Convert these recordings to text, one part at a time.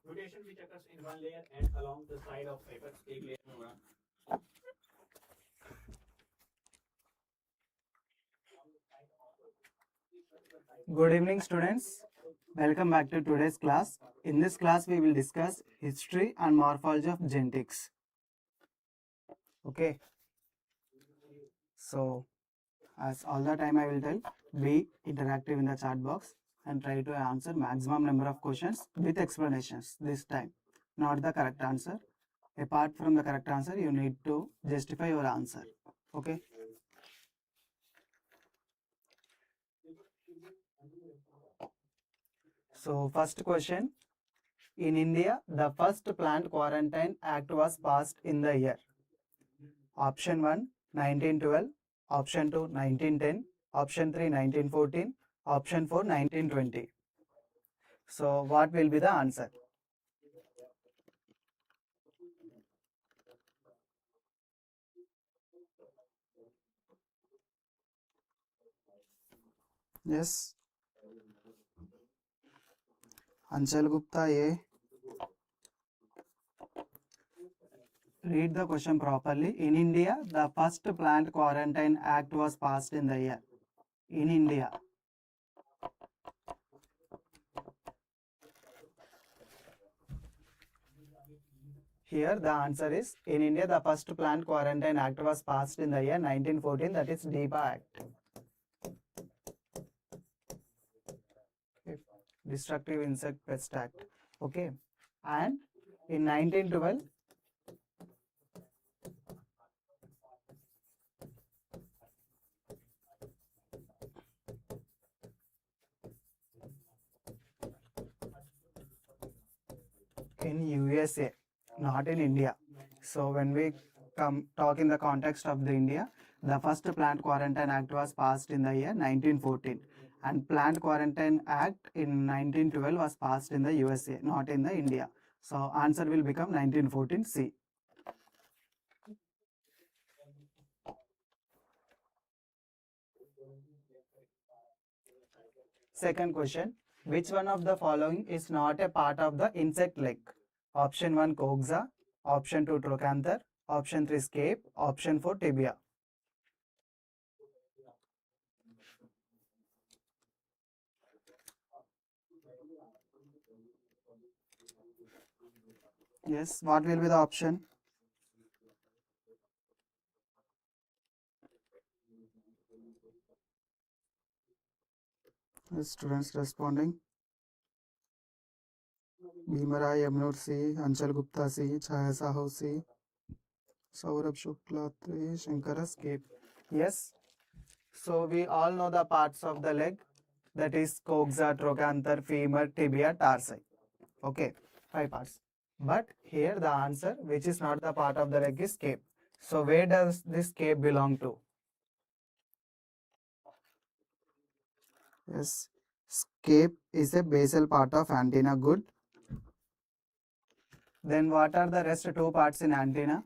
Mutation which occurs in one layer and along the side of apex एक layer में होगा. Good evening, students. Welcome back to today's class. In this class, we will discuss history and morphology of genetics. Okay. So, as all the time I will tell, be interactive in the chat box and try to answer maximum number of questions with explanations this time, not the correct answer. Apart from the correct answer, you need to justify your answer. Okay. So, first question. In India, the first plant quarantine act was passed in the year. Option 1, 1912. Option 2, 1910. Option 3, 1914. Option 4, 1920. So, what will be the answer? Yes. Anshal Gupta, A. Read the question properly. In India, the first plant quarantine act was passed in the year. In India. Here the answer is, in India, the first plant quarantine act was passed in the year 1914, that is DEPA Act. Okay. Destructive Insect Pest Act. Okay. And in 1912, in USA, not in India. So when we talk in the context of the India, the first Plant Quarantine Act was passed in the year 1914, and Plant Quarantine Act in 1912 was passed in the USA, not in the India. So answer will become 1914 C. Second question, which one of the following is not a part of the insect leg? Option 1 coxa, option 2 trochanter, option 3 scape, option 4 tibia. Yes, what will be the option? Yes, students responding. Bhimarai Yamnur C, Anshal Gupta C, Chaya Sahu C, Saurabh Shukla 3, Shankara scape. Yes, so we all know the parts of the leg, that is coxa, trochanter, femur, tibia, tarsi. Okay, 5 parts. But here the answer, which is not the part of the leg, is scape. So where does this scape belong to? Yes, scape is a basal part of antenna. Good. Then what are the rest 2 parts in antenna?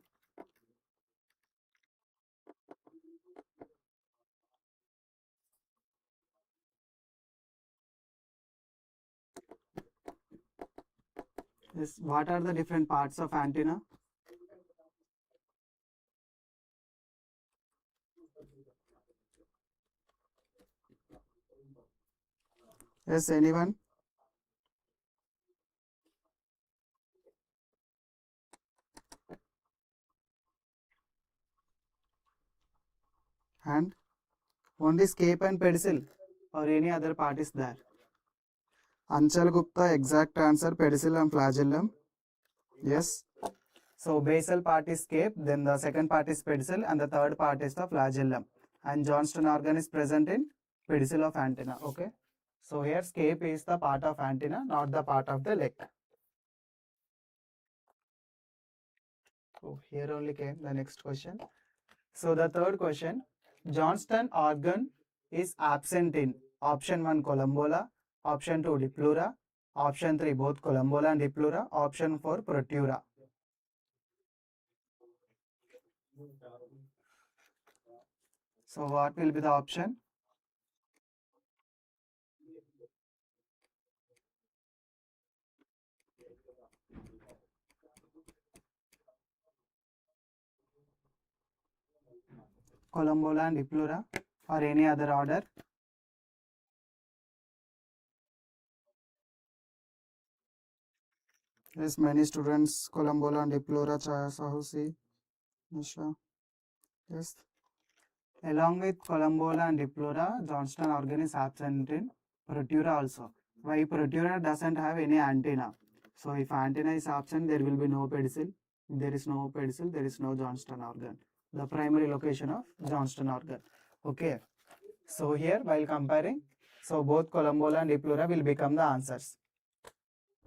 Yes, what are the different parts of antenna? Yes, anyone? And only scape and pedicel, or any other part is there? Anchal Gupta, exact answer, pedicel and flagellum. Yes. So basal part is scape, then the second part is pedicel, and the third part is the flagellum. And Johnston organ is present in pedicel of antenna. Okay. So here scape is the part of antenna, not the part of the leg. So here only came the next question. So the third question, Johnston organ is absent in option 1 columbola, option 2 diplura, option 3 both columbola and diplura, option 4 protura. So what will be the option? Columbola and Diplura or any other order? Yes, many students Columbola and Diplura, Chaya Sahusi, Nisha. Yes. Along with Columbola and Diplura, Johnston organ is absent in Protura also. Why Protura doesn't have any antenna? So if antenna is absent, there will be no pedicel. If there is no pedicel, there is no Johnston organ. The primary location of Johnston organ. Okay. So here while comparing, so both Columbola and Diplura will become the answers.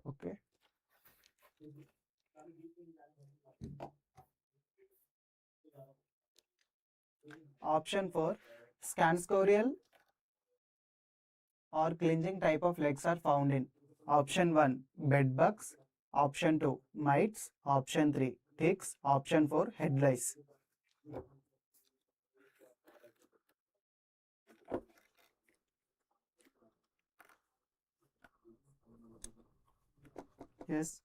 Okay. Option 4, scanscorial or clinging type of legs are found in option 1, bedbugs, option 2, mites, option 3, ticks, option 4, head lice. Yes.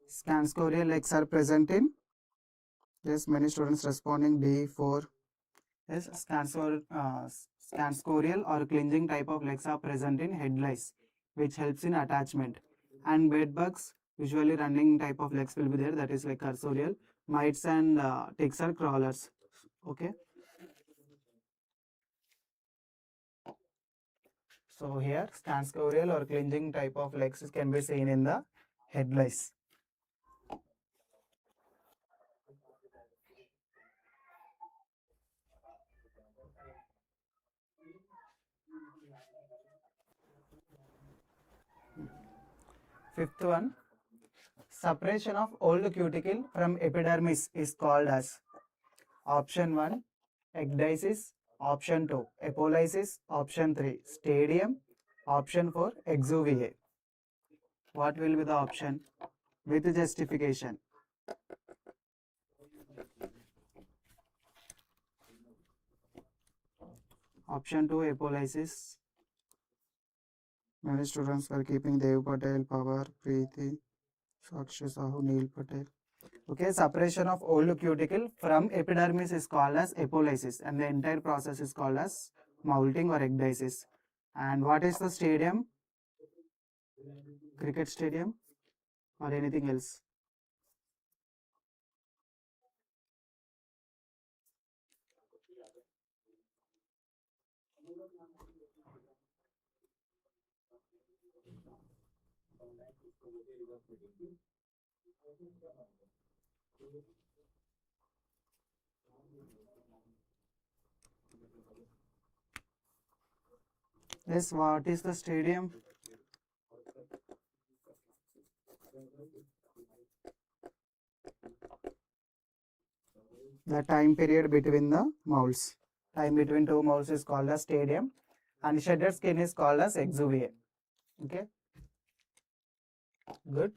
Scanscorial legs are present in. Yes, many students responding D4. Yes, scanscorial or clinging type of legs are present in head lice, which helps in attachment. And bedbugs, usually running type of legs will be there, that is like cursorial. Mites and ticks are crawlers. Okay. So here, scanscorial or clinging type of legs can be seen in the head lice. Fifth one, separation of old cuticle from epidermis is called as option 1, ecdysis, option 2, apolysis, option 3, stadium, option 4, exuvia. What will be the option? With justification. Option 2, apolysis. Many students are keeping Dev Patel, Pawar, Preeti, Sakshi Sahu, Neil Patel. Okay, separation of old cuticle from epidermis is called as apolysis, and the entire process is called as molting or ecdysis. And what is the stadium? Cricket stadium or anything else? Yes, what is the stadium? The time period between the molts. Time between two molts is called as stadium, and shedded skin is called as exuvia. Okay, good.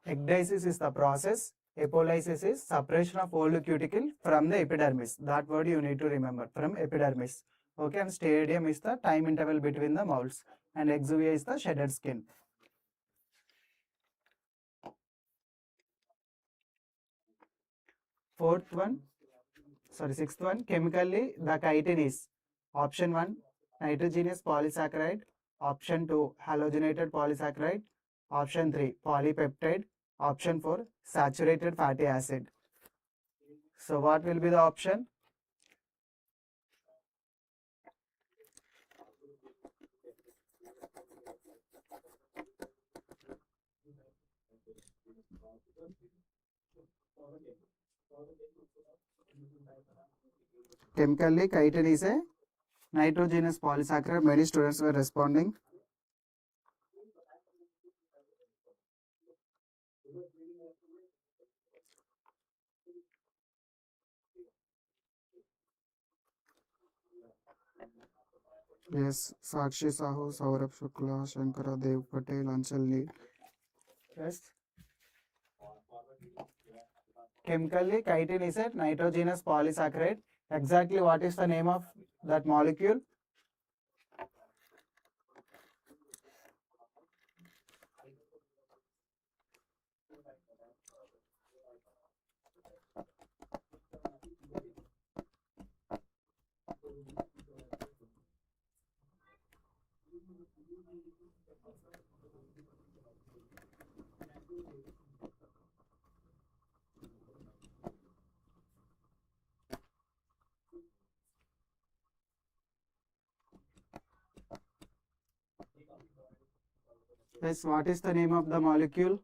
Ecdysis is the process. Apolysis is separation of old cuticle from the epidermis. That word you need to remember, from epidermis. Okay, and stadium is the time interval between the molts, and exuvia is the shedded skin. Sixth one, chemically the chitin is option 1, nitrogenous polysaccharide, option 2, halogenated polysaccharide, option 3, polypeptide, option 4, saturated fatty acid. So what will be the option? Chemically, chitin is a nitrogenous polysaccharide. Many students were responding. Yes, Sakshi Sahu, Saurabh Shukla, Shankara Dev Patel, Anchal Neil. Yes. Chemically, chitin is a nitrogenous polysaccharide. Exactly what is the name of that molecule? Yes, what is the name of the molecule?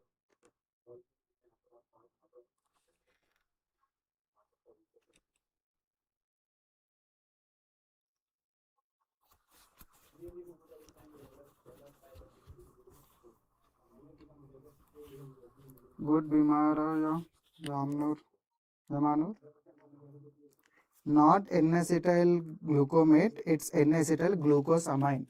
Good Bimara Ramnur Ramanur. Not N-acetyl glucomate, it's N-acetyl glucosamine.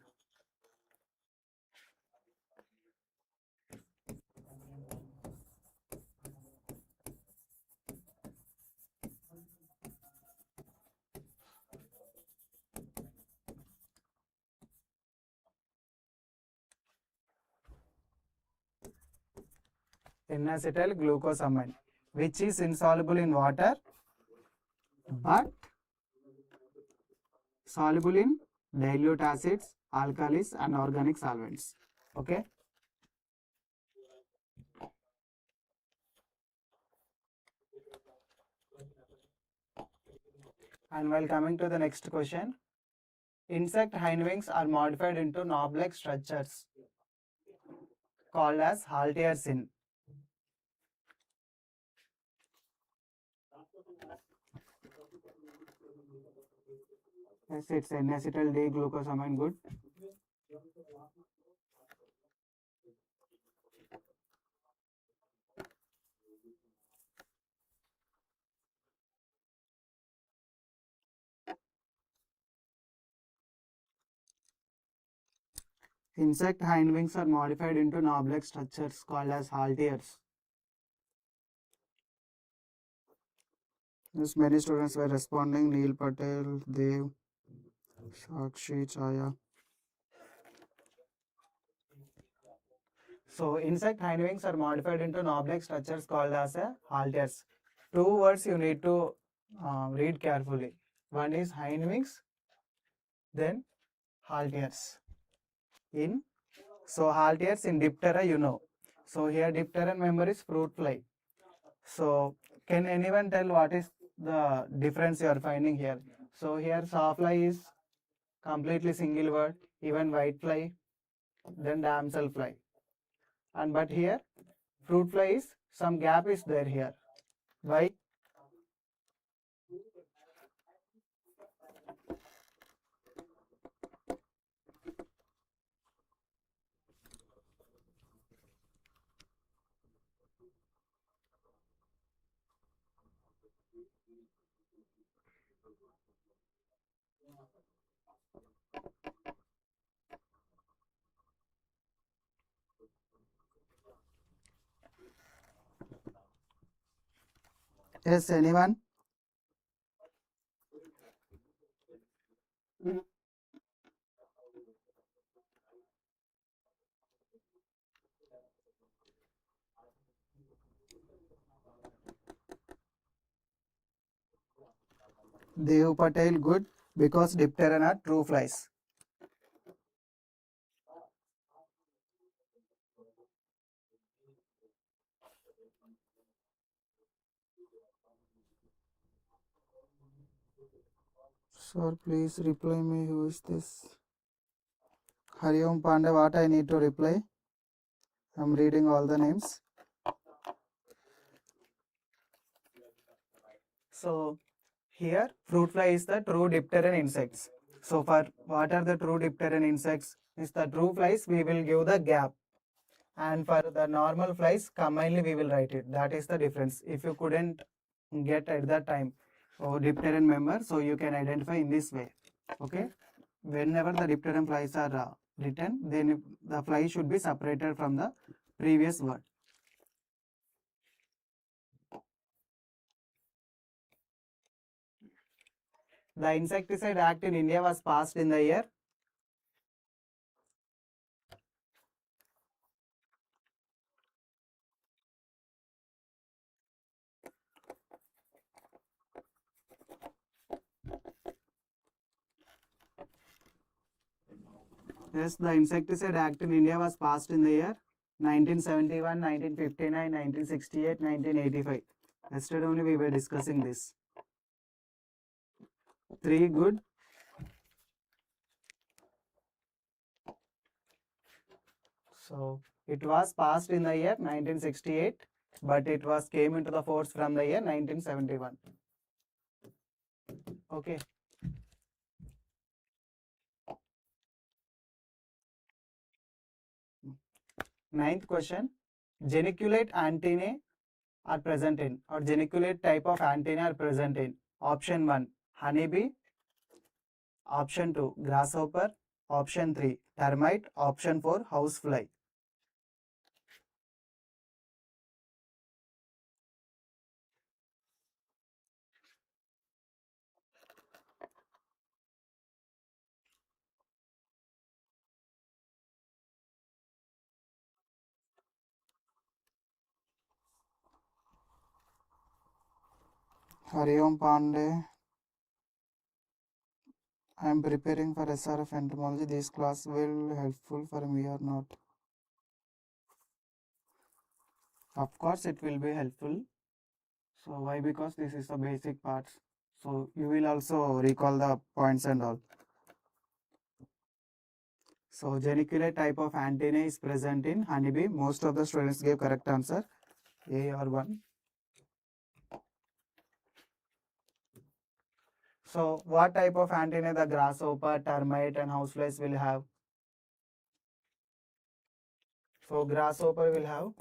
N-acetyl glucosamine, which is insoluble in water but soluble in dilute acids, alkalis and organic solvents. Okay. And while coming to the next question, insect hindwings are modified into knob-like structures called as halteres in. Yes, it's N-acetyl D-glucosamine. Good. Insect hindwings are modified into knob-like structures called as halteres. Yes, many students were responding. Neil Patel, Dev, Sakshi, Chaya. So, insect hindwings are modified into knob-like structures called as halteres. Two words you need to read carefully. One is hindwings, then halteres. So halteres in Diptera, you know. So here Dipteran member is fruit fly. So can anyone tell what is the difference you are finding here? So here sawfly is completely single word, even whitefly, then damselfly. And but here fruit fly is some gap is there here. Why? Yes, anyone? Dev Patel, good, because Dipteran are true flies. Sir, please reply me. Who is this? Hariom Panda, what I need to reply? I'm reading all the names. So here fruit fly is the true dipteran insects. So for what are the true dipteran insects? Is the true flies we will give the gap, and for the normal flies combinedly we will write it. That is the difference. If you couldn't get at that time dipteran member, so you can identify in this way. Okay. Whenever the dipteran flies are written, then the fly should be separated from the previous word. The Insecticide Act in India was passed in the year Yes, the Insecticide Act in India was passed in the year 1971, 1959, 1968, 1985. Yesterday only we were discussing this. 3 good. So it was passed in the year 1968, but it was came into the force from the year 1971. Okay. Ninth question. Geniculate antennae are present in, or geniculate type of antennae are present in. Option 1, honeybee. Option 2, grasshopper. Option 3, termite. Option 4, housefly. Hari Om Pandey. I am preparing for SRF Entomology. This class will helpful for me or not? Of course, it will be helpful. So why? Because this is the basic parts. So you will also recall the points and all. So geniculate type of antenna is present in honeybee. Most of the students gave correct answer, A or 1. So what type of antenna the grasshopper, termite and houseflies will have? So grasshopper will have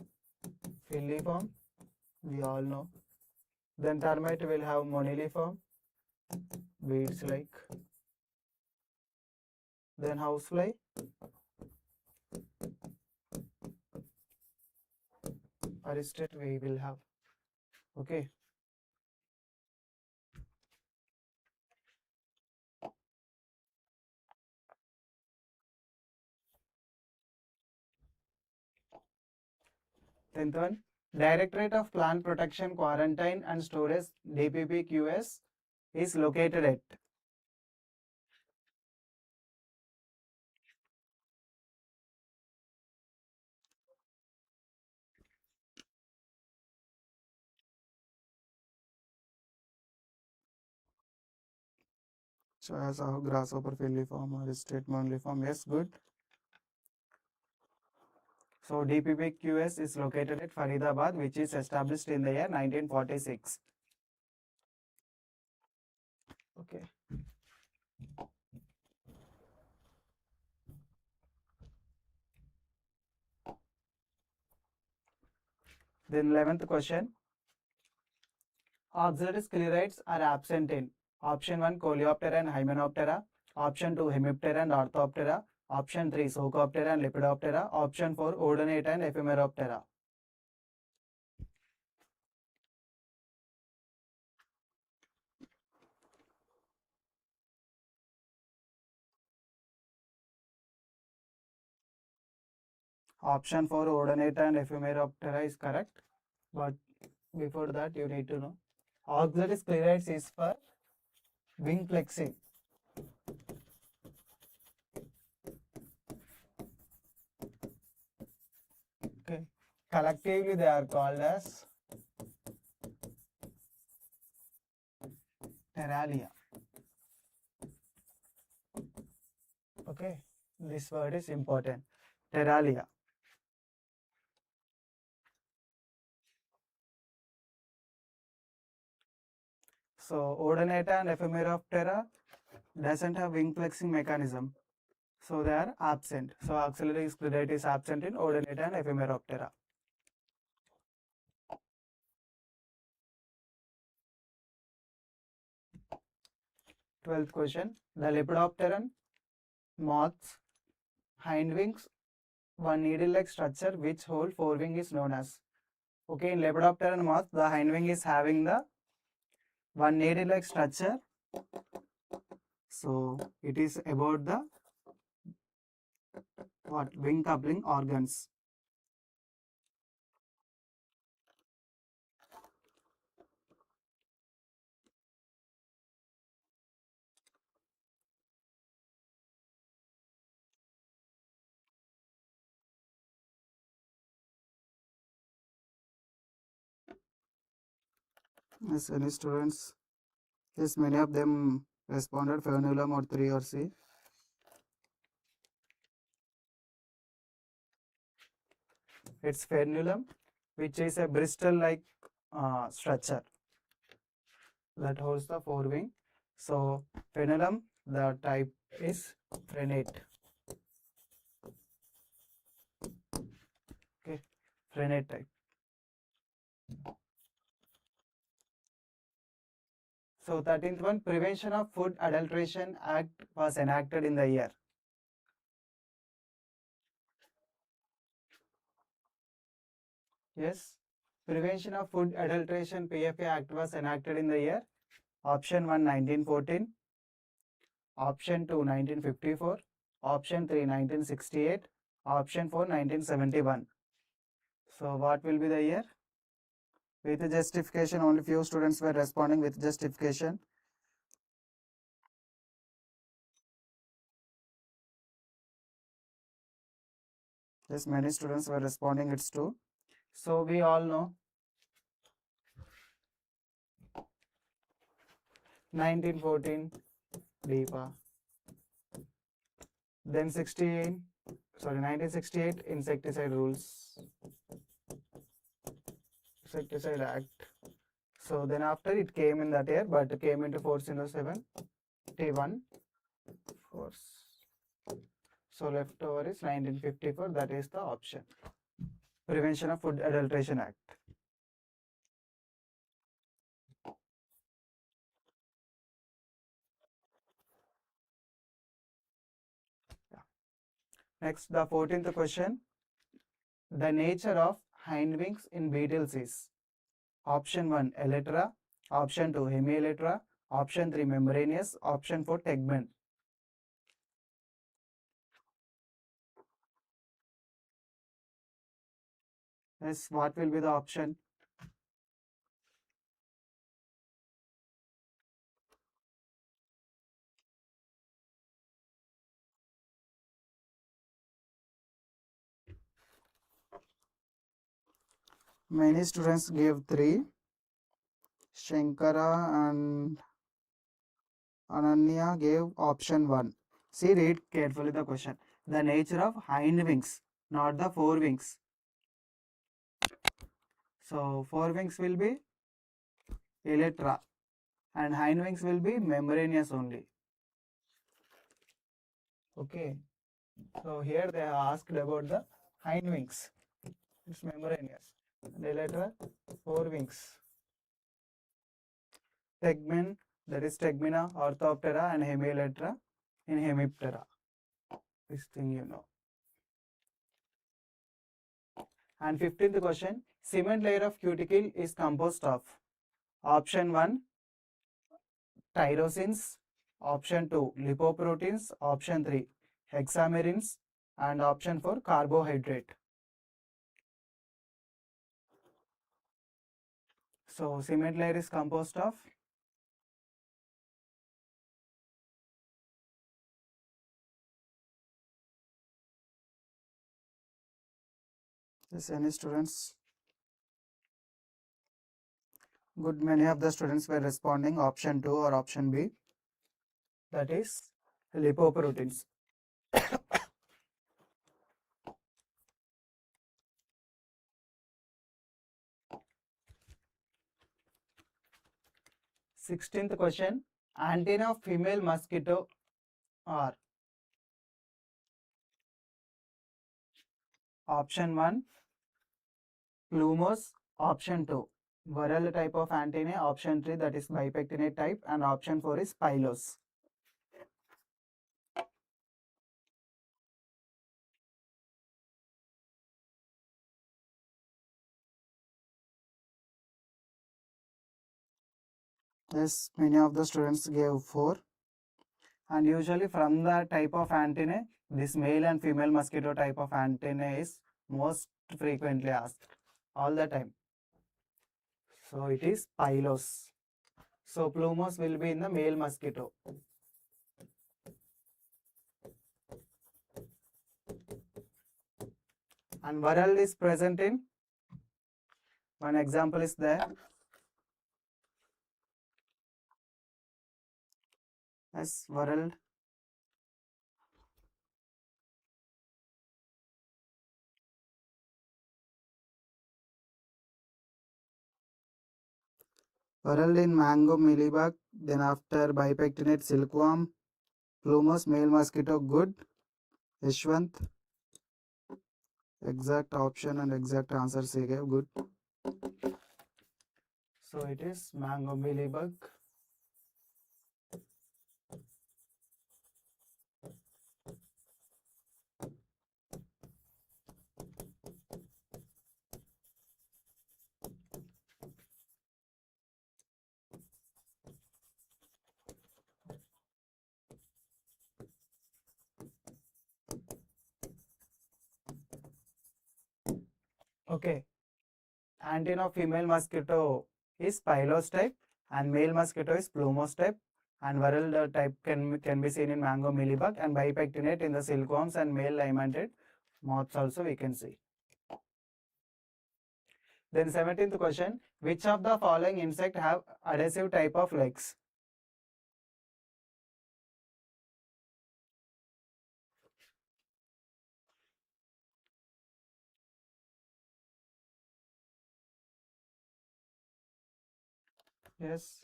filiform, we all know. Then termite will have moniliform, beads like. Then housefly, aristate we will have. Okay. Tenth one, Directorate of Plant Protection, Quarantine and Storage DPPQS is located at. So as a grasshopper, filiform, aristate, moniliform. Yes, good. So DPPQS is located at Faridabad, which is established in the year 1946. Okay. Then 11th question. Auxiliary sclerites are absent in option 1, Coleoptera and Hymenoptera, option 2, Hemiptera and Orthoptera, option 3, Sochoptera and Lepidoptera, option 4, Odonata and Ephemeroptera. Option 4, Odonata and Ephemeroptera is correct, but before that you need to know auxiliary sclerites is for wing flexing. Okay. Collectively they are called as Terralia. Okay, this word is important. Terralia. So Odonata and Ephemeroptera doesn't have wing flexing mechanism. So they are absent. So auxiliary sclerite is absent in Odonata and Ephemeroptera. Twelfth question. The Lepidopteran moth's hindwings, one needle-like structure which hold forewing is known as. Okay, in Lepidopteran moth, the hindwing is having the one needle-like structure. So it is about the what wing coupling organs. Yes, any students? Yes, many of them responded frenulum or 3 or C. It's frenulum, which is a bristle-like structure that holds the forewing. So frenulum, the type is frenate. Okay, frenate type. So 13th one, Prevention of Food Adulteration Act was enacted in the year. Yes, Prevention of Food Adulteration PFA Act was enacted in the year. Option 1, 1914. Option 2, 1954. Option 3, 1968. Option 4, 1971. So what will be the year? With justification, only few students were responding with justification. Yes, many students were responding it's true. So we all know 1914 DEPA. Then 1968 insecticide rules. Insecticide Act. So then after it came in that year, but it came into force in 71 force. So left over is 1954. That is the option. Prevention of Food Adulteration Act. Next, the 14th question. The nature of hindwings in beetles is option 1 elytra, option 2 hemielytra, option 3 membranous, option 4 tegmen. Yes, what will be the option? Many students gave 3. Shankara and Ananya gave option 1. See, read carefully the question. The nature of hind wings, not the forewings. So forewings will be elytra and hind wings will be membranous only. Okay. So here they are asked about the hind wings. It's membranous. And elytra, forewings. Tegmen, that is Tegmina, Orthoptera and Hemielytra in Hemiptera. This thing you know. And 15th question, cement layer of cuticle is composed of option 1 tyrosines, option 2 lipoproteins, option 3 hexamerins and option 4 carbohydrate. So cement layer is composed of yes, any students? Good, many of the students were responding option 2 or option B, that is lipoproteins. Sixteenth question, antenna of female mosquito are option 1 plumose, option 2 viral type of antennae, option 3 that is bipectinate type and option 4 is pilose. Yes, many of the students gave 4 and usually from the type of antennae this male and female mosquito type of antennae is most frequently asked all the time. So it is pilose. So plumose will be in the male mosquito. And viral is present in, one example is there, Yes, world. World in mango mealybug, then after bipectinate silkworm, plumose male mosquito, good. Yashwant, exact option and exact answers he gave, good. So it is mango mealybug. Okay. Antenne of female mosquito is Pylos type and male mosquito is Plumose type, and viral type can be seen in mango mealybug, and bipectinate in the silkworms and male limanted moths also we can see. Then 17th question, which of the following insect have adhesive type of legs? Yes.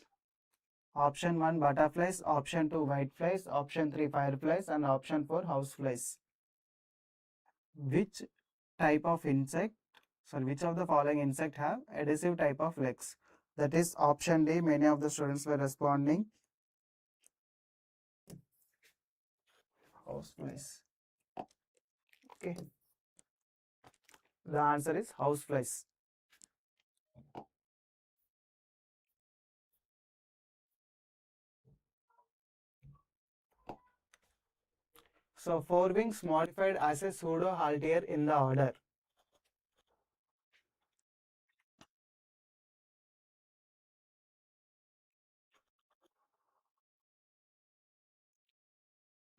Option 1 butterflies, option 2 whiteflies, option 3 fireflies, and option 4 houseflies. Which type of insect, sorry, which of the following insect have adhesive type of legs? That is option D. Many of the students were responding. Houseflies. Okay. The answer is houseflies. So forewings modified as a pseudo haltier in the order.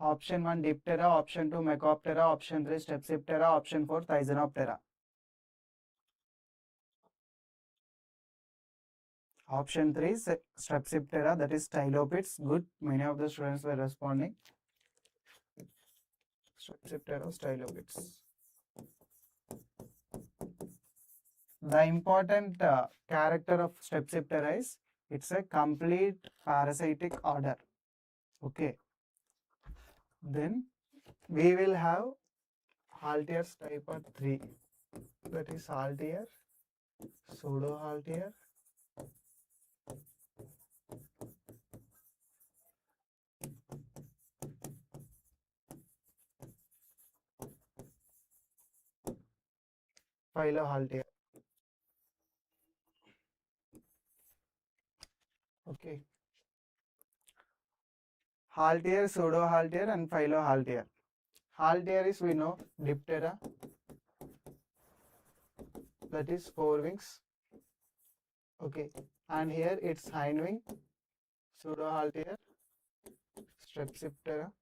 Option 1 Diptera, option 2 Mecoptera, option 3 Strepsiptera, option 4 Thysanoptera. Option 3 is Strepsiptera, that is Stylopids. Good. Many of the students were responding. Strepsiptera, Stylopids. The important character of Strepsiptera is it's a complete parasitic order. Okay. Then we will have Haltier's type of 3. That is Haltier, pseudo Haltier, Philohaltier. Okay. Haltier, pseudo Haltier, and Philohaltier. Haltier is, we know, Diptera, that is forewings. Okay. And here it's hindwing, pseudo Haltier, Strepsiptera.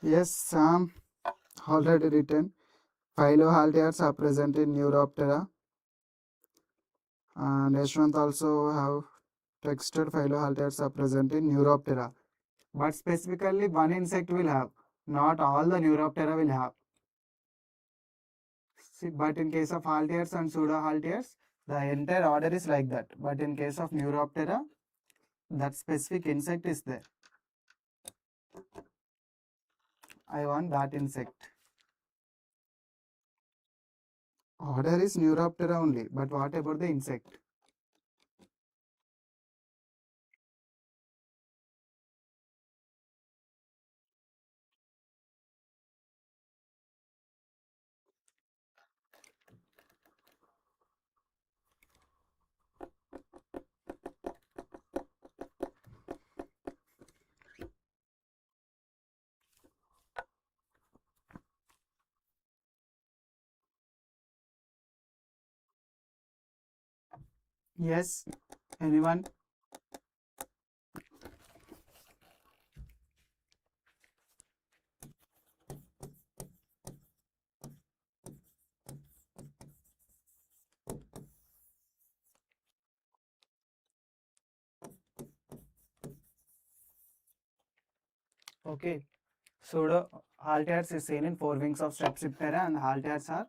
Yes, Sam, already written. Philohaltiers are present in Neuroptera, and Yashwant also have textured Philohaltiers are present in Neuroptera. But specifically one insect will have, not all the Neuroptera will have. See, but in case of Haltiers and pseudo-Haltiers, the entire order is like that. But in case of Neuroptera, that specific insect is there. I want that insect. Order is Neuroptera only, but what about the insect? Yes, anyone? Okay. Pseudo halteres is seen in forewings of Strepsiptera, and halteres are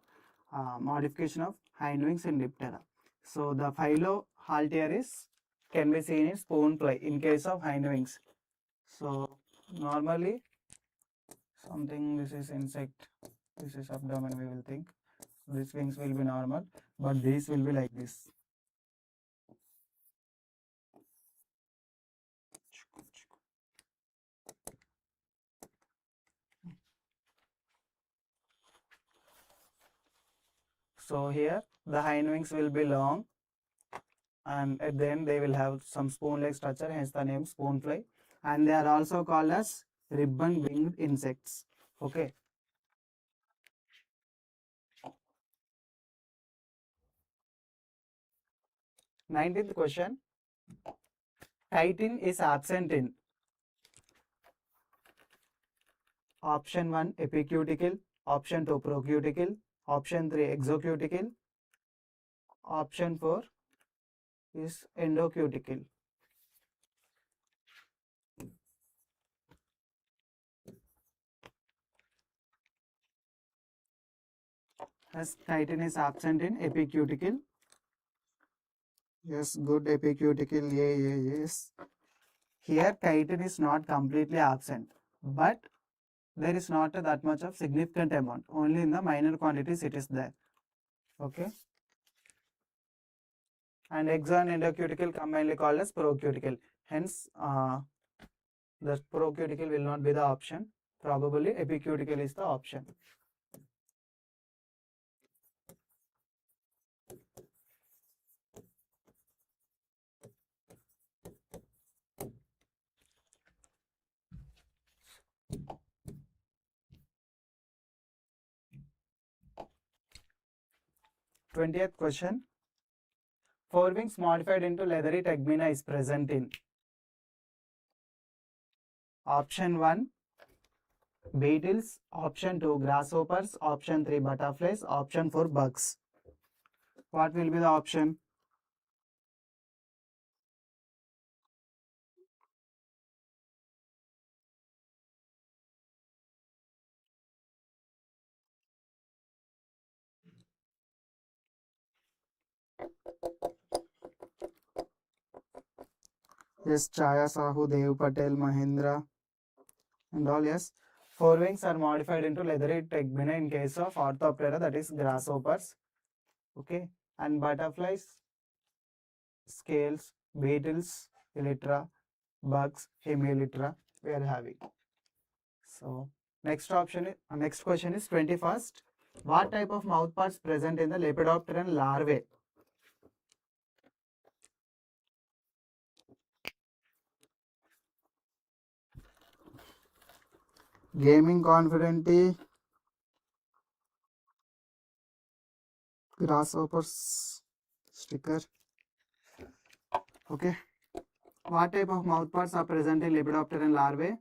modification of hindwings in Diptera. So the phyllo halteres can be seen in spoonfly in case of hindwings. So normally something, this is insect, this is abdomen, we will think. These wings will be normal, but these will be like this. So here the hind wings will be long, and at the end they will have some spoon-like structure, hence the name spoonfly. And they are also called as ribbon-winged insects. Okay. 19th question. Chitin is absent in option 1 epicuticle, option 2 procuticle, option 3 exocuticle, option 4 is endocuticle. As chitin is absent in epicuticle. Yes, good epicuticle. Yes. Here chitin is not completely absent, but there is not that much of significant amount. Only in the minor quantities it is there. Okay. And exo and endocuticle combinedly called as procuticle. Hence, the procuticle will not be the option. Probably epicuticle is the option. Twentieth question. Forewings modified into leathery tegmina is present in option 1 beetles, option 2 grasshoppers, option 3 butterflies, option 4 bugs. What will be the option? Yes, Chaya Sahu, Dev Patel, Mahendra, and all. Yes, forewings are modified into leathery tegmina in case of Orthoptera, that is grasshoppers. Okay, and butterflies, scales, beetles, elytra, bugs, hemielytra we are having. So next option is, next question is 21st. What type of mouthparts present in the Lepidopteran larvae? Gaming confidently, grasshoppers sticker. Okay. What type of mouthparts are present in Lepidopteran larvae?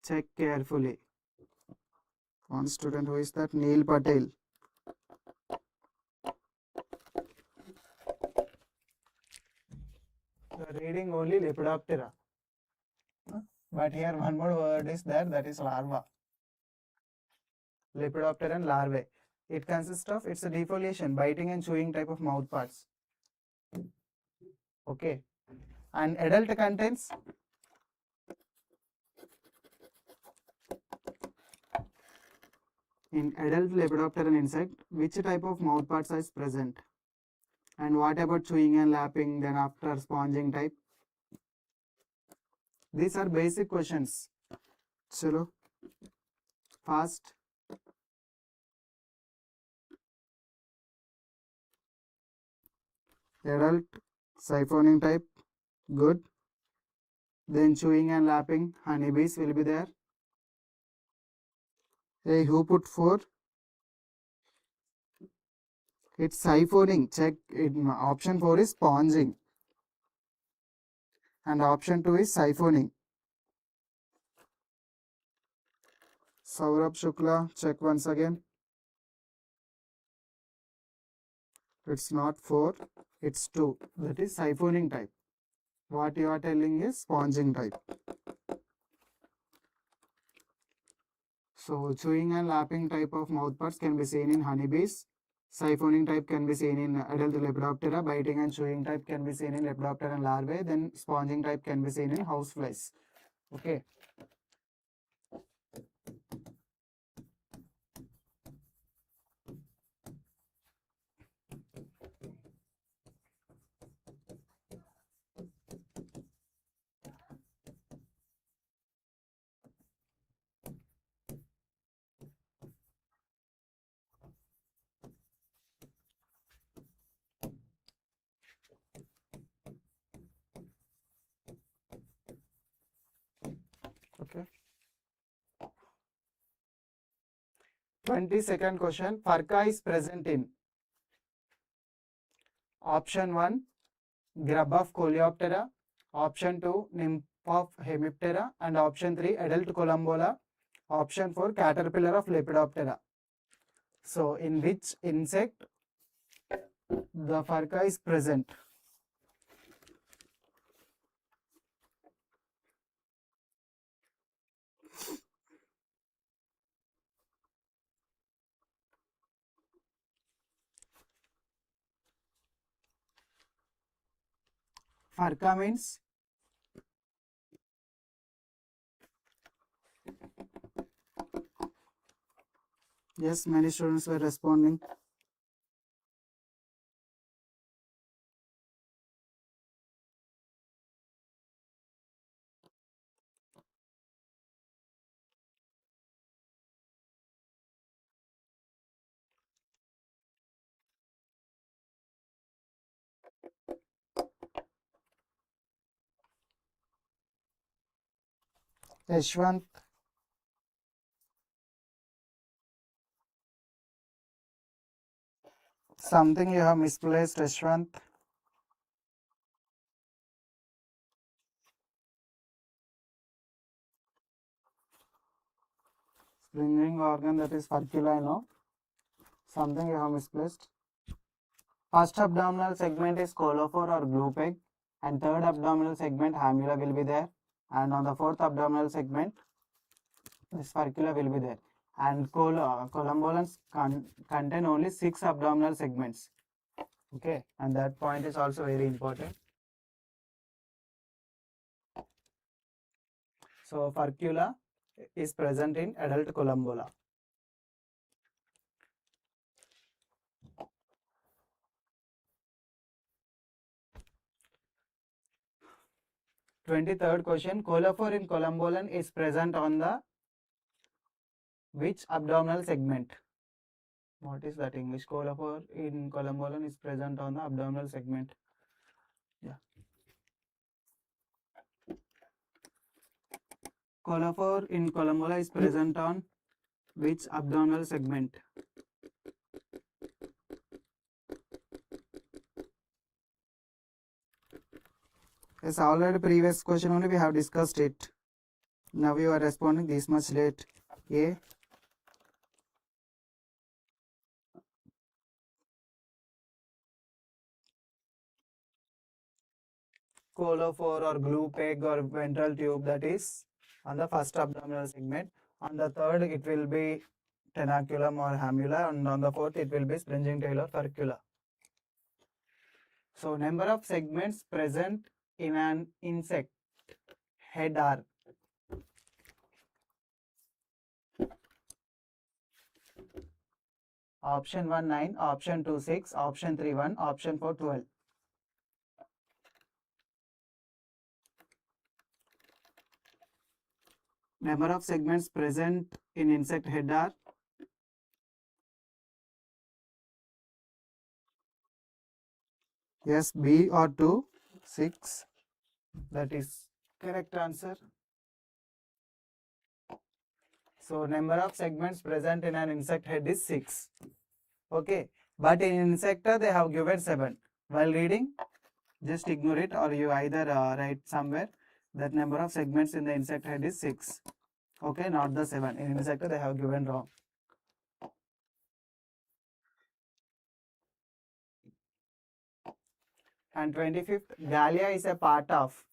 Check carefully. One student, who is that? Neil Patel. You are reading only Lepidoptera. But here one more word is there, that is larva. Lepidopteran larvae. It consists of, it's a defoliation, biting and chewing type of mouthparts. Okay. And adult contains in adult Lepidopteran insect, which type of mouthparts is present? And what about chewing and lapping, then after sponging type? These are basic questions. Chalo, fast. Adult, siphoning type, good. Then chewing and lapping, honeybees will be there. Hey, who put 4? It's siphoning. Check it. Option 4 is sponging. And option 2 is siphoning. Saurabh Shukla, check once again. It's not 4, it's 2. That is siphoning type. What you are telling is sponging type. So chewing and lapping type of mouthparts can be seen in honeybees. Siphoning type can be seen in adult Lepidoptera. Biting and chewing type can be seen in Lepidopteran larvae. Then sponging type can be seen in houseflies. Okay. Okay. 22nd question. Furca is present in option 1, grub of Coleoptera, option 2, nymph of Hemiptera, and option 3, adult Columbola, option 4, caterpillar of Lepidoptera. So, in which insect the Furca is present? Furca means yes, many students were responding. Yashwant, something you have misplaced, Yashwant. Spring organ, that is furcula, no? Something you have misplaced. First abdominal segment is colophore or glue peg, and third abdominal segment hamula will be there, and on the fourth abdominal segment this furcula will be there, and columbolans contain only 6 abdominal segments. Okay, and that point is also very important. So furcula is present in adult columbola. Twenty-third question. Colophore in columbolan is present on the which abdominal segment? What is that English? Colophore in columbolan is present on the abdominal segment. Yeah. Colophore in columbola is present on which abdominal segment? Yes, already previous question only we have discussed it. Now you are responding this much late. A. Colophore or glue peg or ventral tube, that is on the first abdominal segment. On the third it will be tenaculum or hamula, and on the fourth it will be springing tail or furcula. So number of segments present in an insect head are Option 1 9, option 2 6, option 3 1, option 4 12. Number of segments present in insect head are yes, B or 2, 6. That is correct answer. So number of segments present in an insect head is 6. Okay, but in insecta they have given 7. While reading, just ignore it, or you either write somewhere that number of segments in the insect head is 6. Okay, not the 7. In insecta they have given wrong. And 25th, Gallia is a part of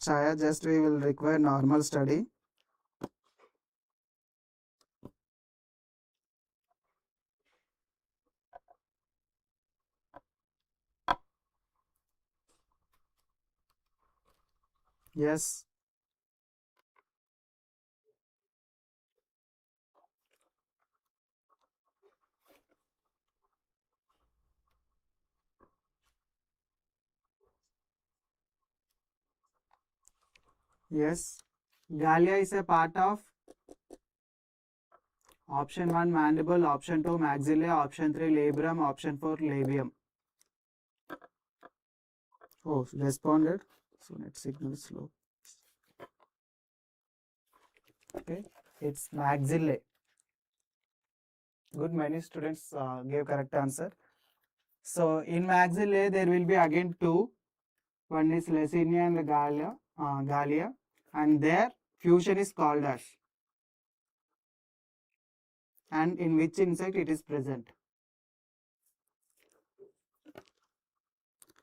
Chaya, just we will require normal study. Yes. Yes. Gallia is a part of option 1 mandible, option 2 maxilla, option 3 labrum, option 4 labium. Oh, responded. So net signal is slow. Okay, it's maxillae. Good, many students gave correct answer. So in maxillae there will be again 2. One is Lecinia and Gallia, and their fusion is called as. And in which insect it is present?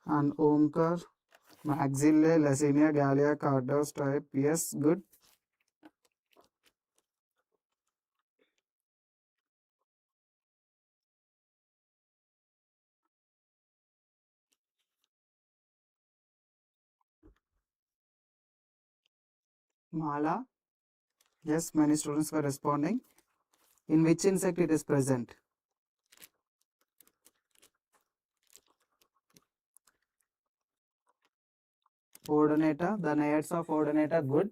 And Omkar, Maxillae, Lecinia, Gallia, Cardos type. Yes, good. Mala. Yes, many students were responding. In which insect it is present? Odonata, the naiads of Odonata, good.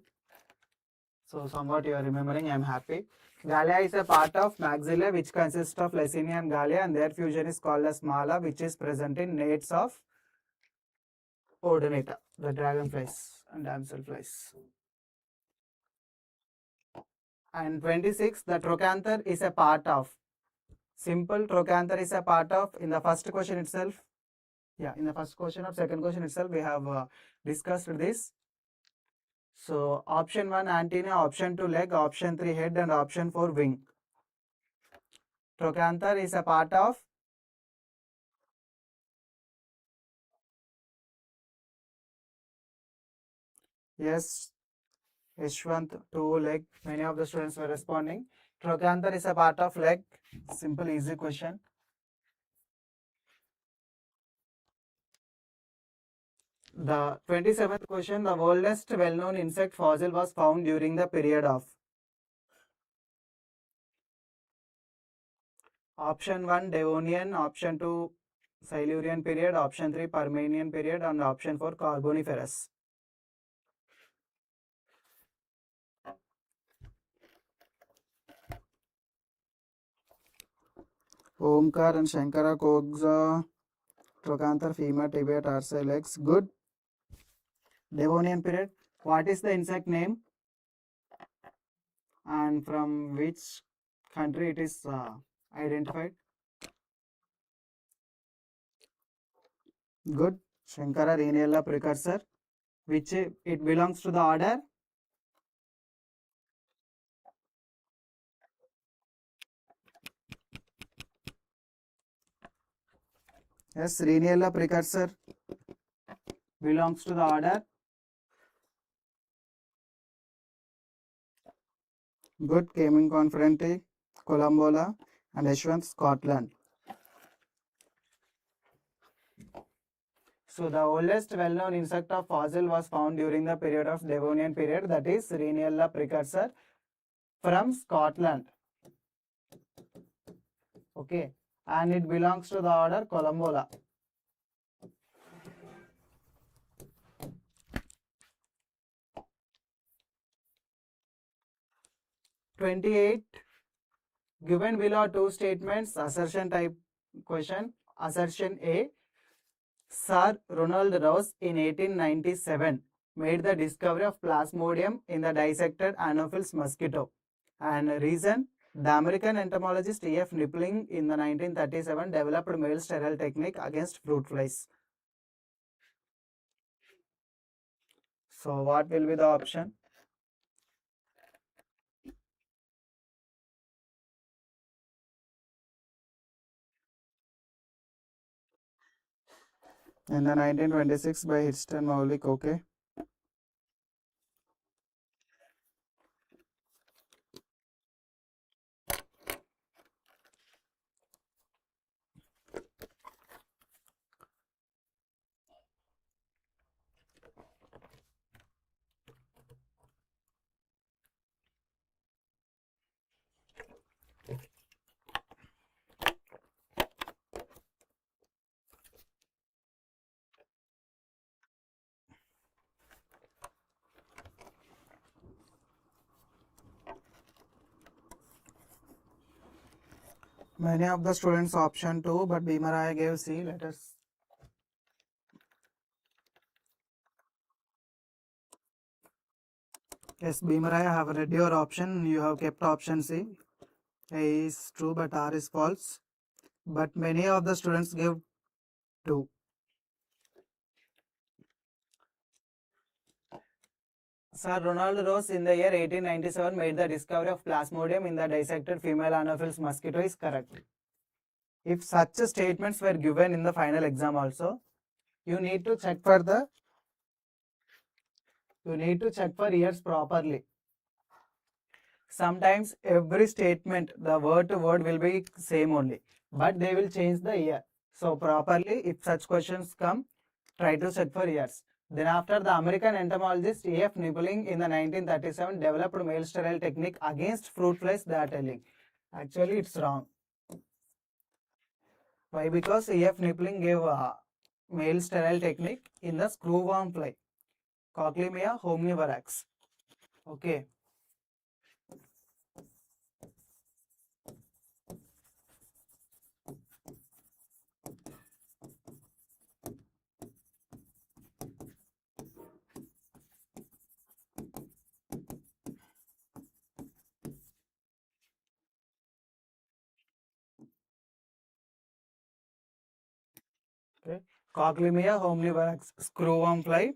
So somewhat you are remembering, I am happy. Gallia is a part of maxilla which consists of Lecinia and Gallia, and their fusion is called as Mala, which is present in naiads of Odonata, the dragonflies and damselflies. And 26, the trochanter is a part of. Simple, trochanter is a part of. In the first question itself, in the first question or second question itself, we have discussed this. So option 1 antenna, option 2 leg, option 3 head, and option 4 wing. Trochanter is a part of. Yes, Ishwant, 2 leg. Many of the students were responding. Trochanter is a part of leg. Simple, easy question. The 27th question, the oldest well-known insect fossil was found during the period of. Option 1 Devonian, option 2 Silurian period, option 3 Permian period, and option 4 Carboniferous. Omkar and Shankara Kogza, Trochanter, femur, tibia, tarsi, legs. Good. Devonian period. What is the insect name? And from which country it is identified? Good. Shankara, Rhinella precursor. Which it belongs to the order? Yes, Rhinella precursor belongs to the order. Good, Cayman conferenti. Columbola, and Yashwant, Scotland. So the oldest well-known insect of fossil was found during the period of Devonian period, that is Rhinella precursor from Scotland. Okay, and it belongs to the order Columbola. (28) Given below two statements, assertion type question. Assertion A: Sir Ronald Ross in 1897 made the discovery of Plasmodium in the dissected Anopheles mosquito. And reason: the American entomologist E.F. Nippling in the 1937 developed male sterile technique against fruit flies. So what will be the option? In the 1926 by Hirston Maulik, okay. Many of the students option 2, but Bhimaraya gave C. Let us. Yes, Bhimaraya, have read your option. You have kept option C. A is true, but R is false. But many of the students give 2. Sir Ronald Ross in the year 1897 made the discovery of Plasmodium in the dissected female Anopheles mosquito is correct. If such statements were given in the final exam also, you need to check for years properly. Sometimes every statement, the word to word will be same only, but they will change the year. So properly, if such questions come, try to check for years. Then after, the American entomologist E.F. Nippling in the 1937 developed male sterile technique against fruit flies, they are telling. Actually, it's wrong. Why? Because E.F. Nippling gave a male sterile technique in the screwworm fly, Cochlimia homnivarax. Okay. Okay. Cochlimia homnivarax screwworm fly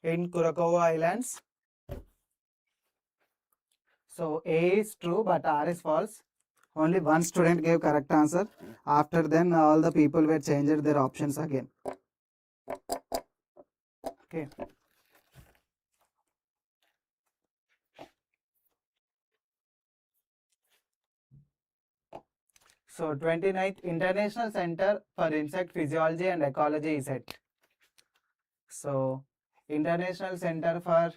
in Kurokawa Islands. So A is true, but R is false. Only one student gave correct answer. After then, all the people were changed their options again. Okay. So 29th International Center for Insect Physiology and Ecology is it. So International Center for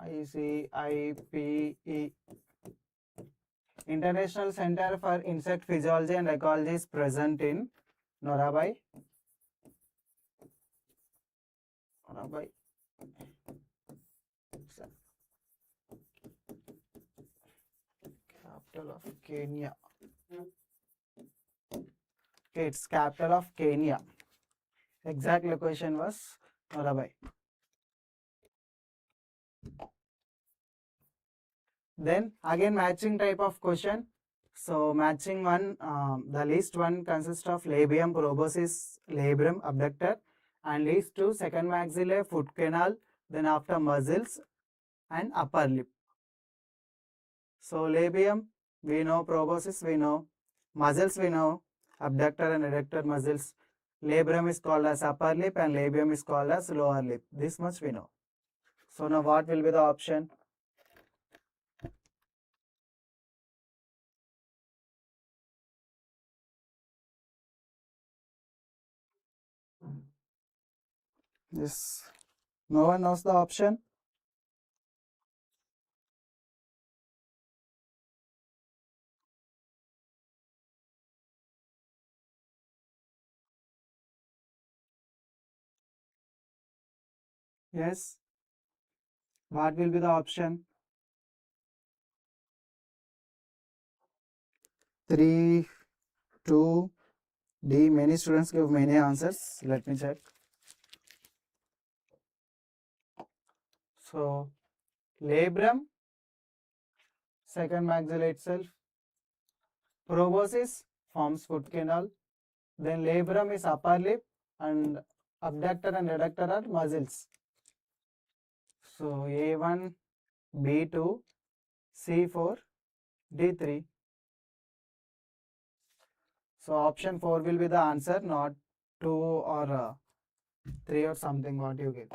ICIPE, International Center for Insect Physiology and Ecology is present in Norabai. Capital of Kenya. Okay, it's capital of Kenya. Exact location was Norabai. Then again matching type of question. So matching one, the list one consists of labium, proboscis, labrum, abductor, and list two, second maxillae, foot canal, then after muzzles and upper lip. So labium we know, proboscis we know, muzzles we know, abductor and adductor muzzles. Labrum is called as upper lip and labium is called as lower lip. This much we know. So now what will be the option? Yes. No one knows the option? Yes. What will be the option? 3, 2, D. Many students give many answers. Let me check. So, labrum, second maxilla itself. Proboscis forms foot canal. Then labrum is upper lip and abductor and adductor are muscles. So, A1, B2, C4, D3. So, option 4 will be the answer, not 2 or 3 or something what you get.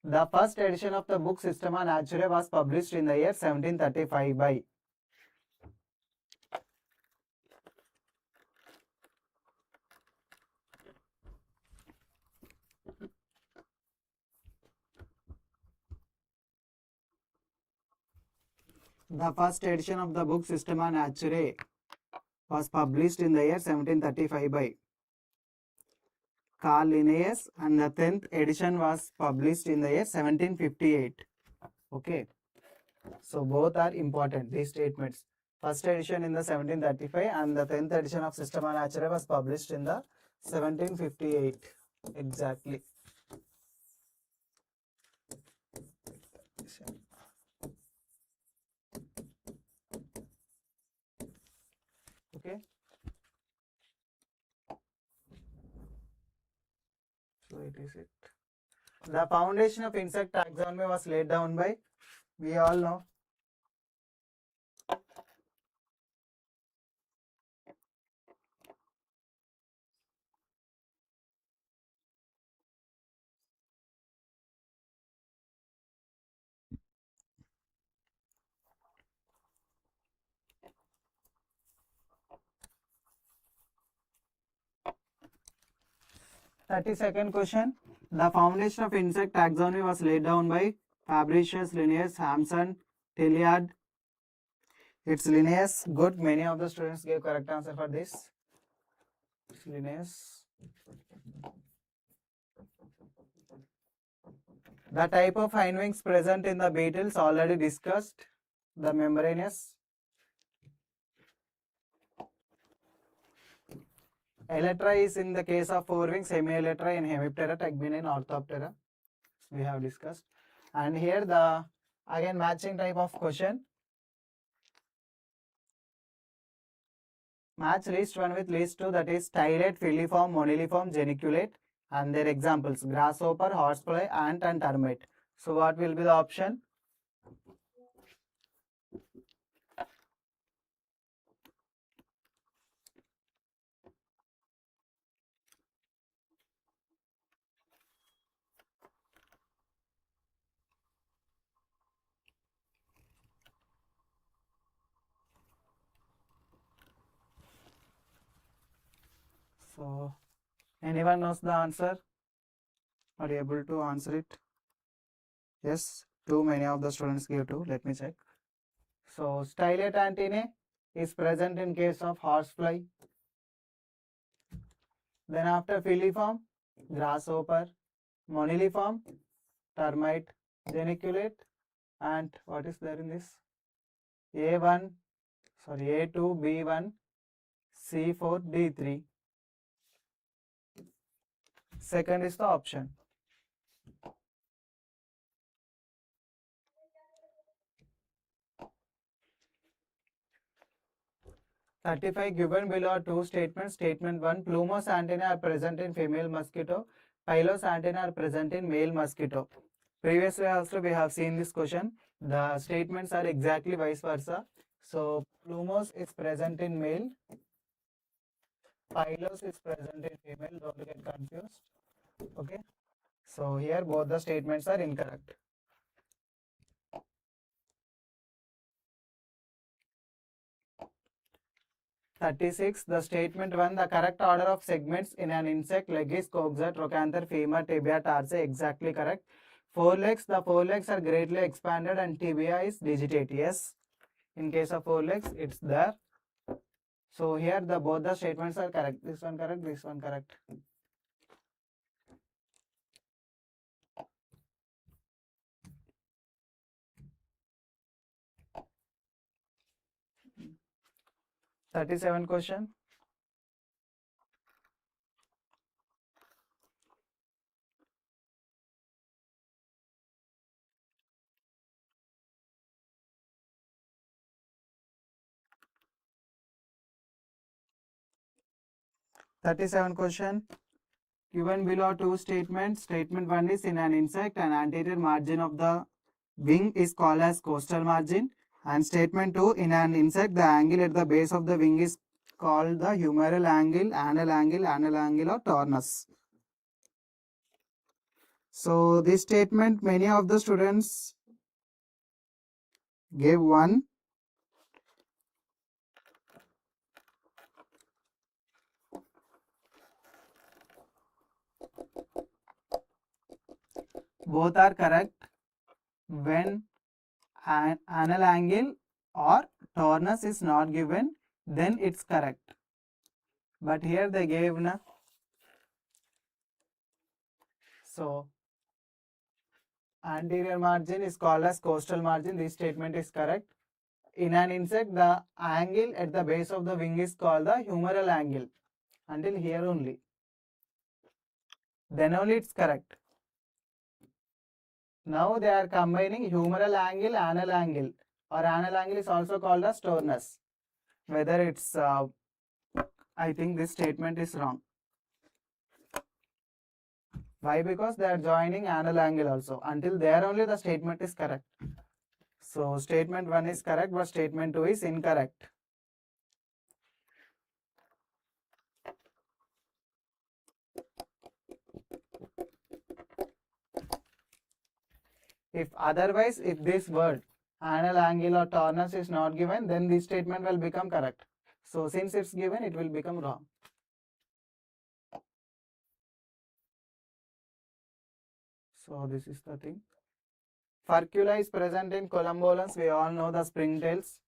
The first edition of the book Systema Naturae was published in the year 1735 by The first edition of the book Systema Naturae was published in the year 1735 by Carl Linnaeus, and the 10th edition was published in the year 1758. Okay. So both are important, these statements. First edition in the 1735 and the 10th edition of Systema Naturae was published in the 1758. Exactly. Okay. So it is it. The foundation of insect taxonomy was laid down by, we all know, 32nd question. The foundation of insect taxonomy was laid down by Fabricius, Linnaeus, Hampson, Tilliard. It's Linnaeus. Good. Many of the students gave correct answer for this. It's Linnaeus. The type of hindwings present in the beetles already discussed. The membranous. Elytra is in the case of forewings, hemi-elytra in Hemiptera, Tegmina in Orthoptera. We have discussed. And here the again matching type of question. Match least one with least two, that is stylate, filiform, moniliform, geniculate, and their examples grasshopper, horsefly, ant, and termite. So what will be the option? So anyone knows the answer? Are you able to answer it? Yes, too many of the students give two. Let me check. So stylate antennae is present in case of horsefly. Then after filiform, grasshopper, moniliform, termite, geniculate, and what is there in this? A1, sorry, A2, B1, C4, D3. Second is the option. Thirty-five given below are two statements. Statement 1, plumose antennae are present in female mosquito. Pilose antennae are present in male mosquito. Previously also we have seen this question. The statements are exactly vice versa. So plumose is present in male. Pilose is present in female. Don't get confused. Okay. So here both the statements are incorrect. 36. The statement 1, the correct order of segments in an insect leg is coxa, trochanter, femur, tibia, tarsi. Exactly correct. Forelegs, the forelegs are greatly expanded and tibia is digitate. Yes. In case of forelegs, it's there. So here both the statements are correct. This one correct, this one correct. Thirty-seven question. Question. Given below two statements. Statement 1 is in an insect, an anterior margin of the wing is called as costal margin. And statement 2, in an insect, the angle at the base of the wing is called the humeral angle, anal angle or tornus. So this statement many of the students gave 1. Both are correct when an anal angle or tornus is not given, then it's correct. But here they gave na. So anterior margin is called as costal margin. This statement is correct. In an insect, the angle at the base of the wing is called the humeral angle. Until here only. Then only it's correct. Now they are combining humeral angle, anal angle, or anal angle is also called as tornus. Whether it's, I think this statement is wrong. Why? Because they are joining anal angle also. Until there only the statement is correct. So statement 1 is correct, but statement 2 is incorrect. If otherwise, if this word anal angle or tornus is not given, then this statement will become correct. So since it's given, it will become wrong. So this is the thing. Furcula is present in columbolans. We all know the springtails.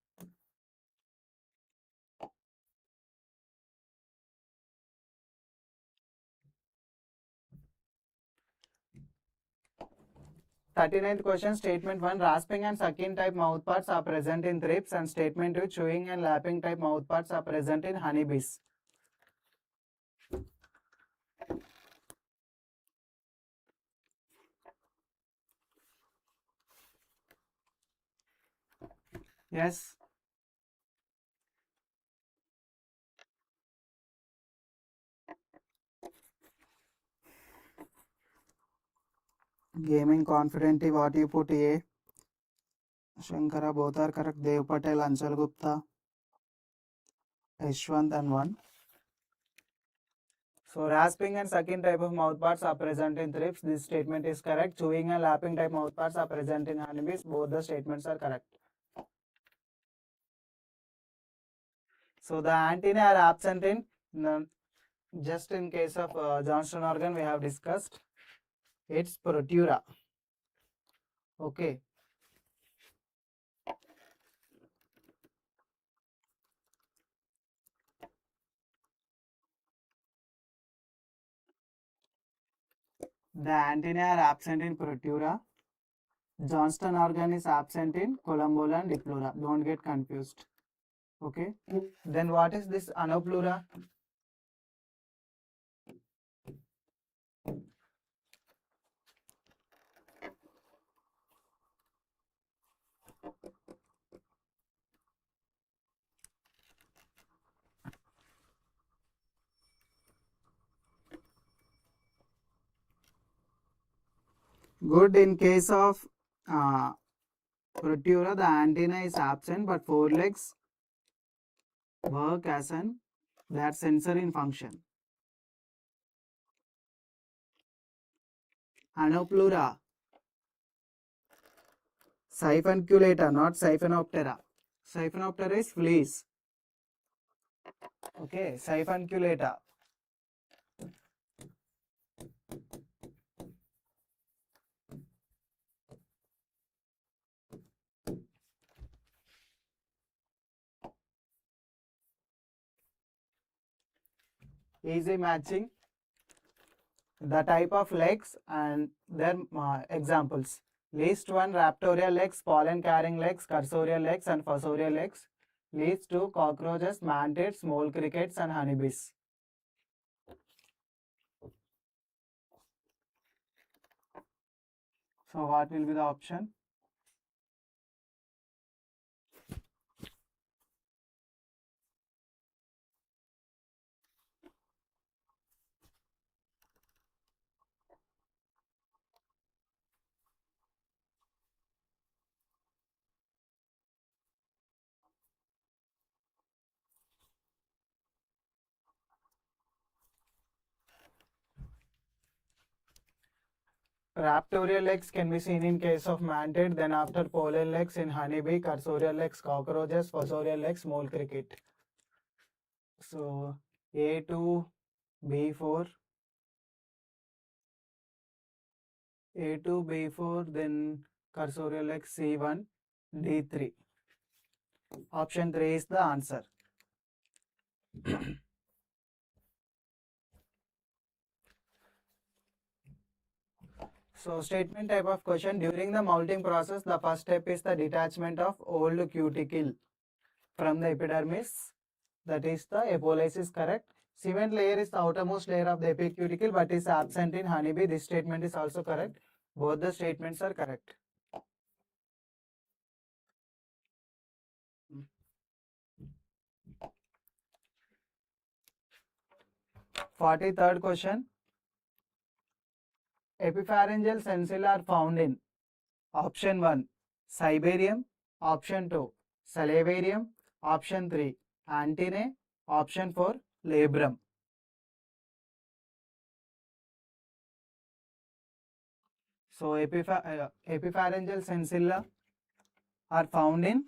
Thirty-ninth question. Statement 1. Rasping and sucking type mouthparts are present in thrips, and statement 2. Chewing and lapping type mouthparts are present in honeybees. Yes. Gaming confidently, what you put A? Shankara, both are correct. Dev Patel, Anshal Gupta, Yashwant and 1. So rasping and sucking type of mouthparts are present in thrips. This statement is correct. Chewing and lapping type mouthparts are present in honeybees. Both the statements are correct. So the antennae are absent in, just in case of Johnston organ we have discussed. It's Protura. Okay. The antennae are absent in Protura. Johnston organ is absent in Columbola and Diplura. Don't get confused. Okay. Then what is this Anoplura? Good. In case of Protura, the antenna is absent, but forelegs work as that sensor in function. Anoplura, siphonculata, not Siphonoptera. Siphonoptera is fleas. Okay, Siphunculata. Easy matching. The type of legs and their examples. List 1 raptorial legs, pollen carrying legs, cursorial legs and fossorial legs. List 2 cockroaches, mantids, mole crickets and honeybees. So what will be the option? Raptorial legs can be seen in case of mantid, then after pollen legs in honeybee, cursorial legs, cockroaches, fossorial legs, mole cricket. So A2, B4, A2, B4, then cursorial legs C1, D3. Option 3 is the answer. So statement type of question. During the molting process, the first step is the detachment of old cuticle from the epidermis. That is the apolysis, correct. Cement layer is the outermost layer of the epicuticle but is absent in honeybee. This statement is also correct. Both the statements are correct. 43rd question. Epipharyngeal sensilla are found in option 1 Siberium, option 2 Salivarium, option 3 Antennae, option 4 Labrum. So epipharyngeal sensilla are found in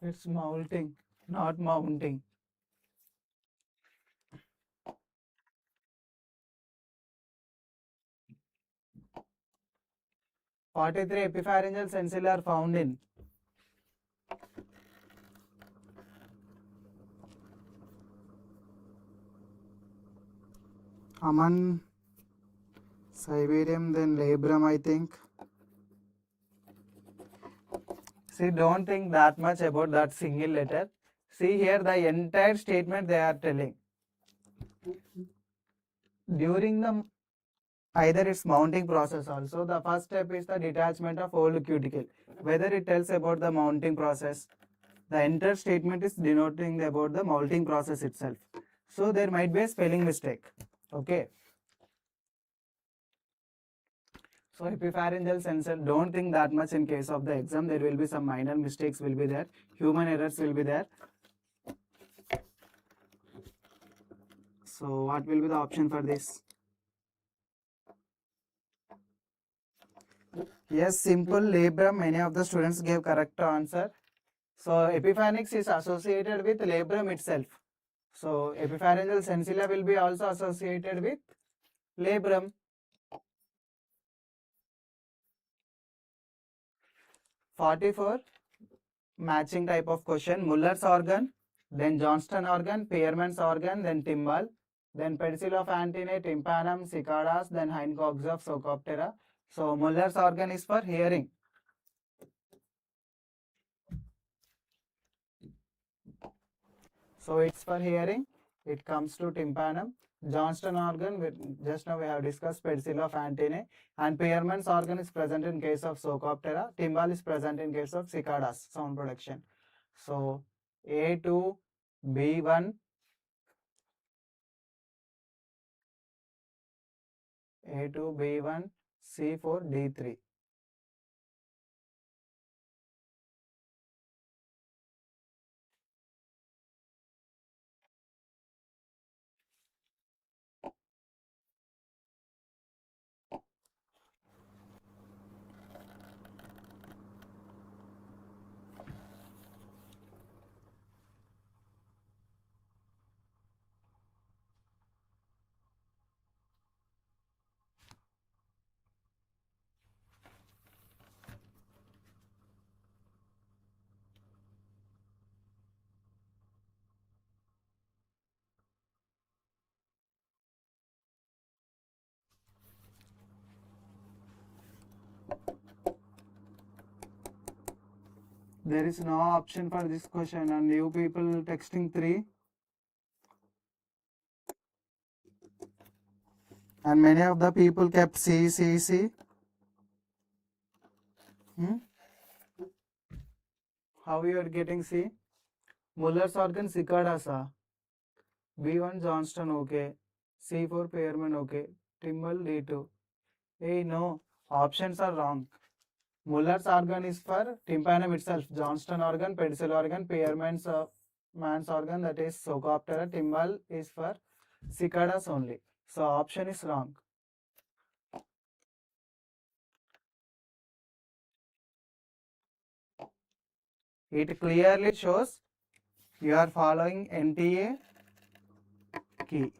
it's mounting, not mounting. Epipharyngeal sensilla are found in Aman, Siberium, then Labrum, I think. See, don't think that much about that single letter. See here, the entire statement they are telling. During the either its mounting process also, the first step is the detachment of old cuticle. Whether it tells about the mounting process, the entire statement is denoting about the mounting process itself. So there might be a spelling mistake. Okay. So epipharyngeal sensor, don't think that much in case of the exam. There will be some minor mistakes will be there. Human errors will be there. So what will be the option for this? Yes, simple labrum. Many of the students gave correct answer. So epipharynx is associated with labrum itself. So epipharyngeal sensilla will be also associated with labrum. 44 matching type of question. Muller's organ, then Johnston organ, Pearman's organ, then timbal, then pedicel of antennae, tympanum, cicadas, then hindquarters of Pseucoptera. So Muller's organ is for hearing. So it's for hearing. It comes to tympanum. Johnston organ, just now we have discussed pedicel of antennae, and Pearman's organ is present in case of Pseucoptera. Timbal is present in case of cicadas, sound production. So A2, B1, A2, B1, C4, D3. There is no option for this question and you people texting 3. And many of the people kept C, C, C. How you are getting C? Muller's organ Cicadasa. B1 Johnston okay. C4 Pearman okay. Timbal D2. Hey no, options are wrong. Muller's organ is for tympanum itself. Johnston organ, pedicel organ, Pearman's man's organ, that is Socoptera. Timbal is for cicadas only. So option is wrong. It clearly shows you are following NTA key.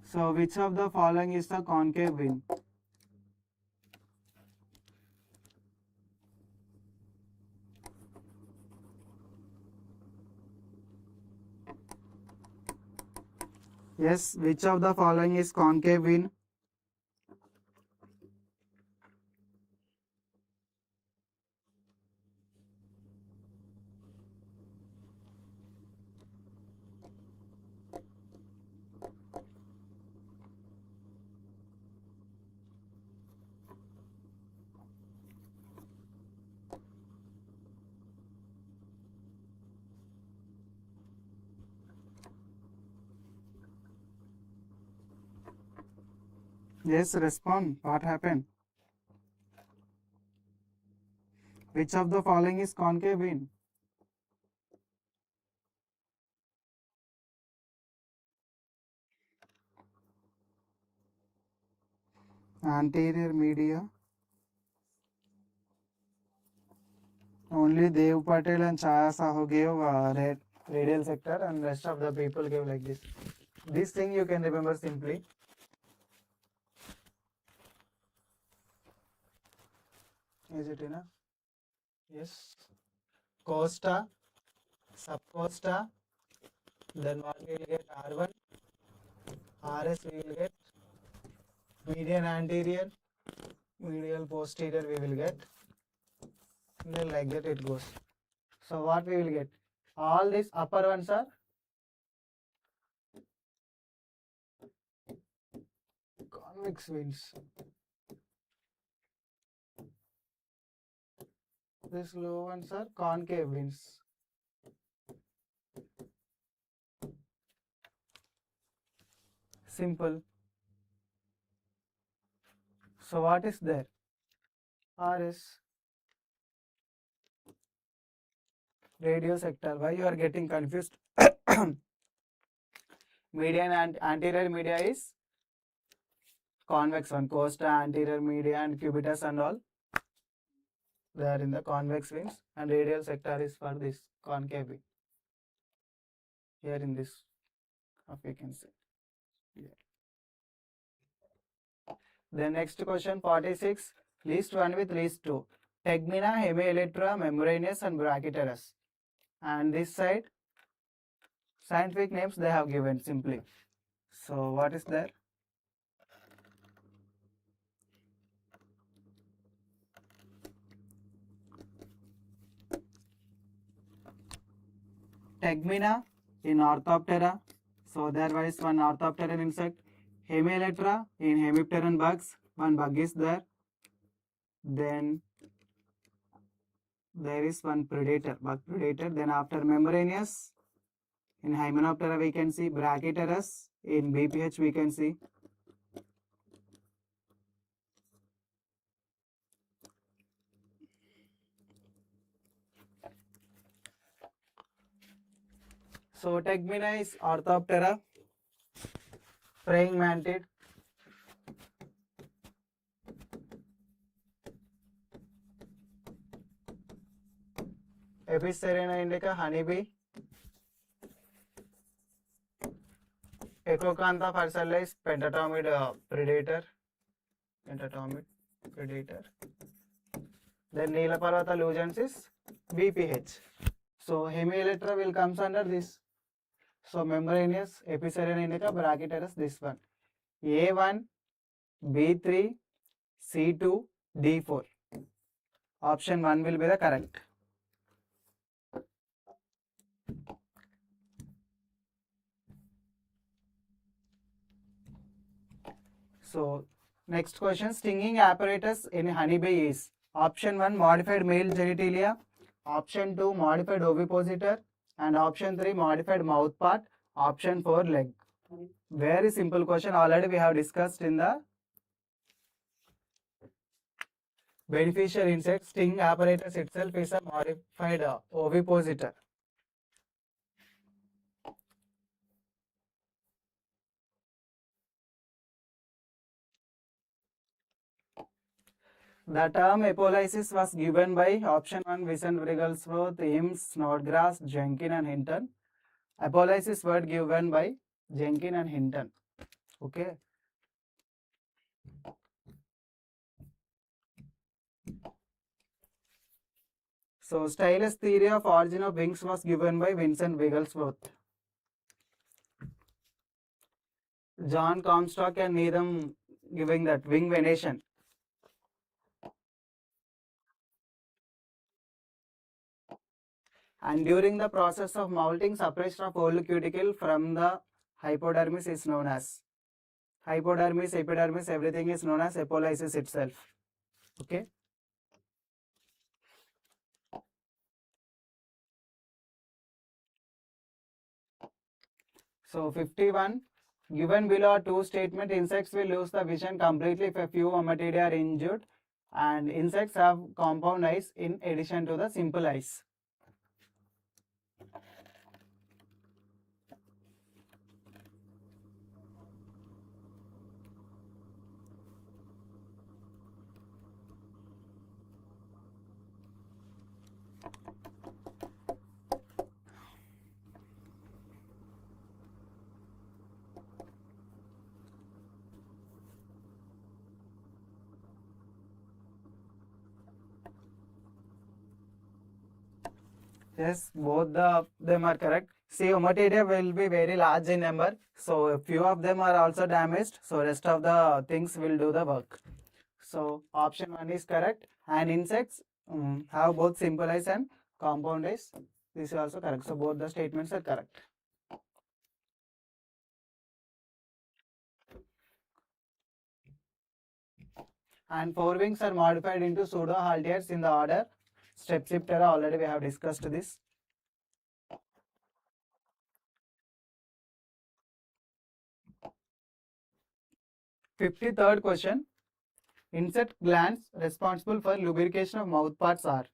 So which of the following is the concave wing? Yes, which of the following is concave wing? Yes, respond. What happened? Which of the following is concave wing? Anterior media. Only Dev Patel and Chaya Sahu gave radial sector and rest of the people gave like this. This thing you can remember simply. Is it enough? Yes. Costa, subcosta, then what we will get R1, RS we will get, median anterior, medial posterior we will get, and then like that it goes. So what we will get? All these upper ones are convex wings. These low ones are concave wings. Simple. So what is there? RS. Radio sector. Why you are getting confused? Median and anterior media is convex one. Costa, anterior media and cubitus and all. They are in the convex wings and radial sector is for this concave wing. Here in this, of you can see. Yeah. The next question 46. List 1 with list 2. Tegmina, Hemielytra, membranous and brachyterus. And this side, scientific names they have given simply. So what is there? Tegmina in Orthoptera. So there is one Orthopteran insect. Hemielytra in hemipteran bugs, one bug is there. Then there is one predator, bug predator. Then after membranous, in Hymenoptera we can see Brachyteras, in BPH we can see. So Tegmina is Orthoptera, praying mantid. Apis cerana indica, honeybee. Echocantha furcillaris, pentatomid predator. Pentatomid predator. Then Neelaparvata lugensis, BPH. So Hemielytra will comes under this. So membranous, Apis cerana indica, Brachyteras, this one. A1, B3, C2, D4. Option 1 will be the correct. So next question, stinging apparatus in honeybee is option 1 modified male genitalia, option 2 modified ovipositor, and option 3 modified mouth part, option 4 leg. Very simple question, already we have discussed in the beneficial insect. Sting apparatus itself is a modified ovipositor. The term apolysis was given by option 1 Vincent Wrigglesworth, Eames, Snodgrass, Jenkin and Hinton. Apolysis word given by Jenkin and Hinton. Okay. So stylus theory of origin of wings was given by Vincent Wigglesworth. John Comstock and Needham giving that wing venation. And during the process of molting, suppression of old cuticle from the hypodermis is known as hypodermis, epidermis, everything is known as apolysis itself. Okay. So 51, given below are two statements, insects will lose the vision completely if a few Ommatidae are injured, and insects have compound eyes in addition to the simple eyes. Yes, both of them are correct. See, Ommatidae will be very large in number, so a few of them are also damaged, so rest of the things will do the work. So option 1 is correct, and insects have both simple eyes and compound eyes. This is also correct. So both the statements are correct. And forewings are modified into pseudo-halteres in the order Strepsiptera. Already we have discussed this. Fifty-third question. Insect glands responsible for lubrication of mouth parts are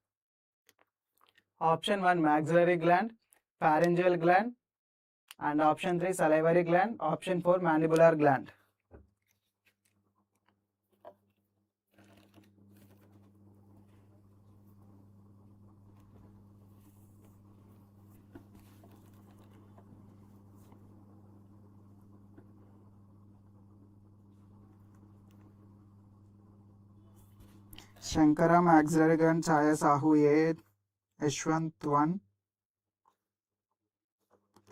option 1 maxillary gland, pharyngeal gland, and option 3 salivary gland, option 4 mandibular gland. Shankara maxillary gland, Chaya Sahu A, Yashwant 1,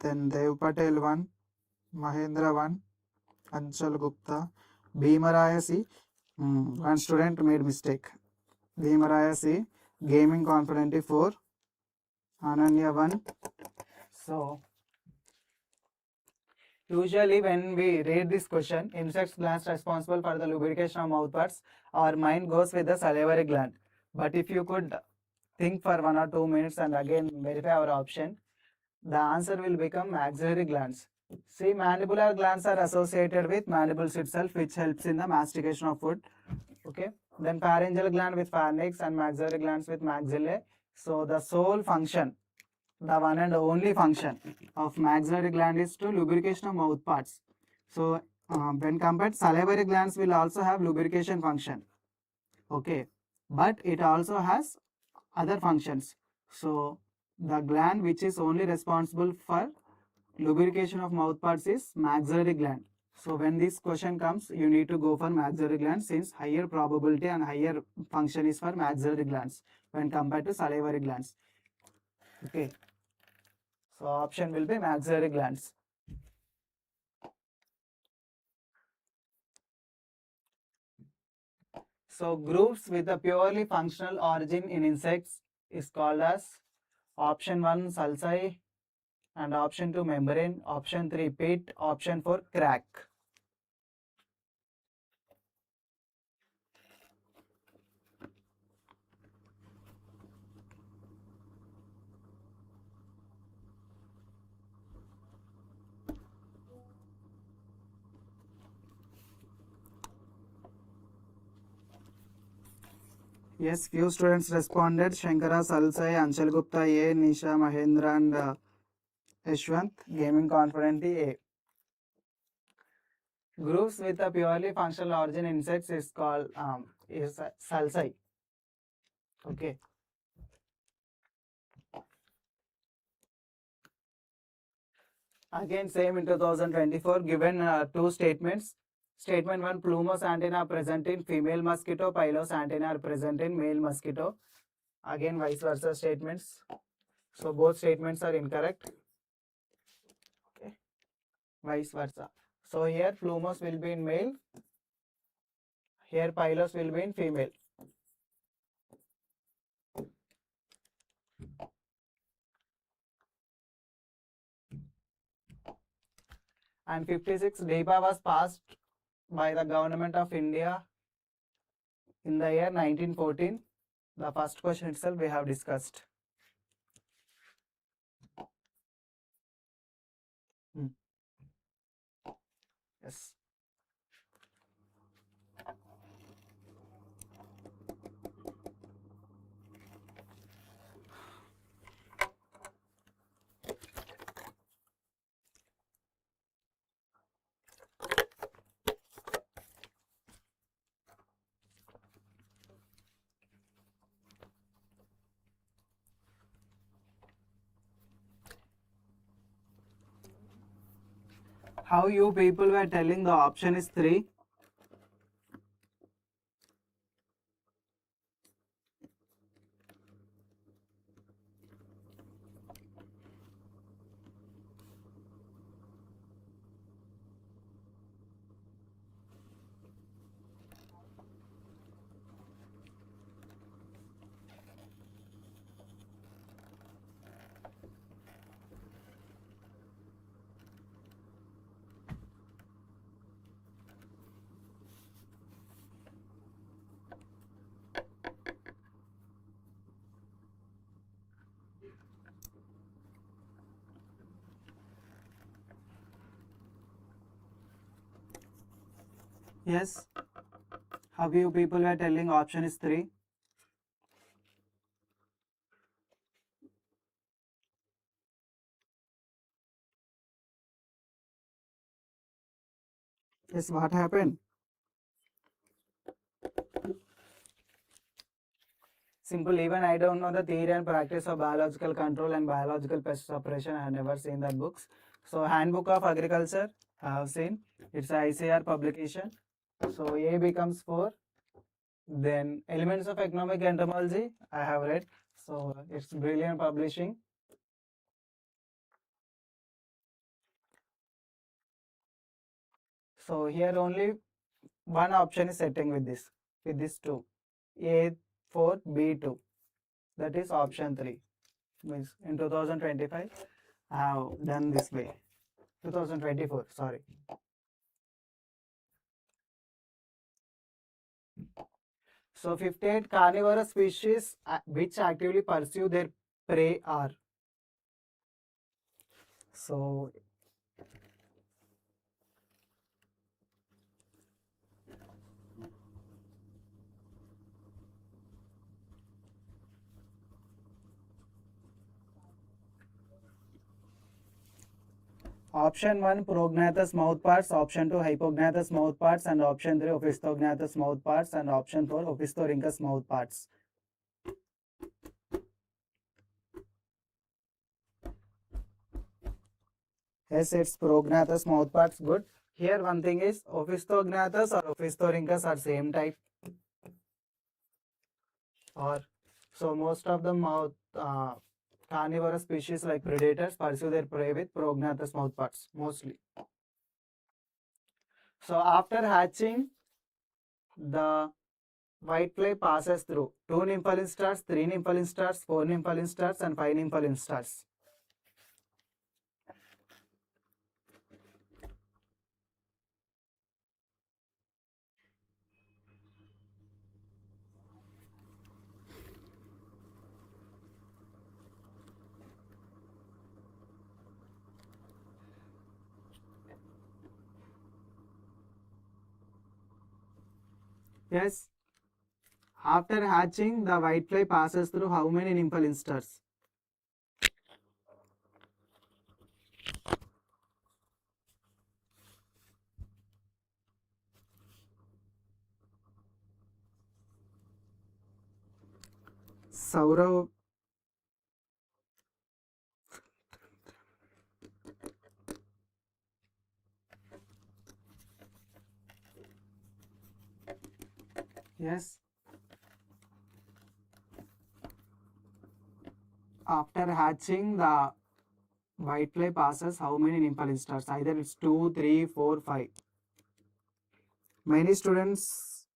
then Dev Patel 1, Mahendra 1, Anchal Gupta, Bhimaraya C. One student made mistake. Bhimaraya C, Gaming Confident 4, Ananya 1. So Usually when we read this question, insects glands responsible for the lubrication of mouthparts, our mind goes with the salivary gland. But if you could think for 1 or 2 minutes and again verify our option, the answer will become maxillary glands. See, mandibular glands are associated with mandibles itself, which helps in the mastication of food. Okay. Then pharyngeal gland with pharynx and maxillary glands with maxillae. So the sole function, the one and only function of maxillary gland is to lubrication of mouth parts. So when compared, salivary glands will also have lubrication function. Okay, but it also has other functions. So the gland which is only responsible for lubrication of mouth parts is maxillary gland. So when this question comes, you need to go for maxillary glands, since higher probability and higher function is for maxillary glands when compared to salivary glands. Okay. So option will be maxillary glands. So groups with a purely functional origin in insects is called as option 1 sulci, and option 2 membrane, option 3 pit, option 4 crack. Yes, few students responded. Shankara, Salsai, Anshal Gupta A, Nisha, Mahendra and Yashwant. Gaming confident A. Groups with a purely functional origin insects is called Salsai. Okay. Again, same in 2024, given two statements. Statement 1, plumose antenna present in female mosquito, pilose antenna are present in male mosquito. Again, vice versa statements. So both statements are incorrect. Okay. Vice versa. So here plumose will be in male. Here pilose will be in female. And 56, DIPA was passed by the government of India in the year 1914. The first question itself we have discussed. Yes. How you people were telling the option is 3? Yes. How you people were telling option is 3? Yes, what happened? Simple, even I don't know the theory and practice of biological control and biological pest suppression. I have never seen that books. So Handbook of Agriculture, I have seen. It's a ICAR publication. So A becomes 4. Then Elements of Economic Entomology, I have read. So it's brilliant publishing. So here only one option is setting with this 2. A4, B2. That is option 3. Means in 2025, I have done this way. 2024, sorry. So 58 carnivorous species which actively pursue their prey are. So option 1 prognathous mouthparts, option 2 hypognathous mouthparts, and option 3 ophistognathous mouthparts, and option 4 ophisthoryncus mouthparts. Yes, it's prognathous mouthparts. Good. Here one thing is ophistognathous or ophisthoryncus are same type. Or so most of the carnivorous species like predators pursue their prey with prognathous mouthparts mostly. So after hatching, the whitefly passes through 2 nymphal instars, 3 nymphal instars, 4 nymphal instars, and 5 nymphal instars. Yes. After hatching, the whitefly passes through how many nymphal instars? Saurav. Yes. After hatching, the whitefly passes how many nymphal instars? Either it's 2, 3, 4, 5. Many students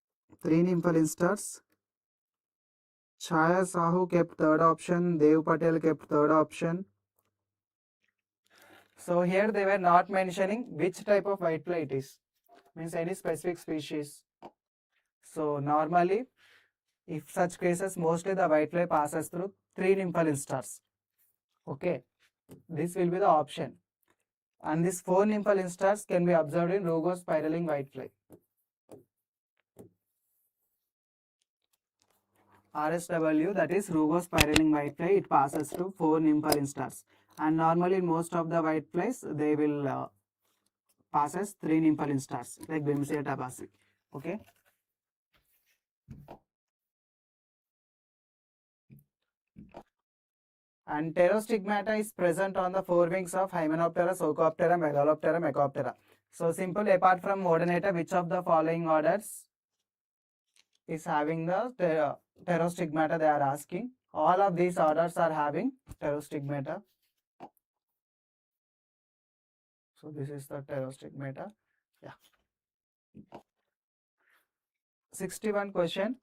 3 nymphal instars. Chaya Sahu kept third option. Dev Patel kept third option. So here they were not mentioning which type of whitefly it is. Means any specific species. So normally, if such cases, mostly the whitefly passes through 3 nymphal instars. Okay, this will be the option. And these 4 nymphal instars can be observed in rugospiraling whitefly. RSW, that is rugospiraling whitefly, it passes through 4 nymphal instars. And normally in most of the whiteflies, they will passes 3 nymphal instars like Bemisia tabasi. Okay. And pterostigmata is present on the forewings of Hymenoptera, Pseucoptera, Megaloptera, Mecoptera. So simple, apart from Odonata, which of the following orders is having the pterostigmata they are asking? All of these orders are having pterostigmata. So this is the pterostigmata. Yeah. 61 question.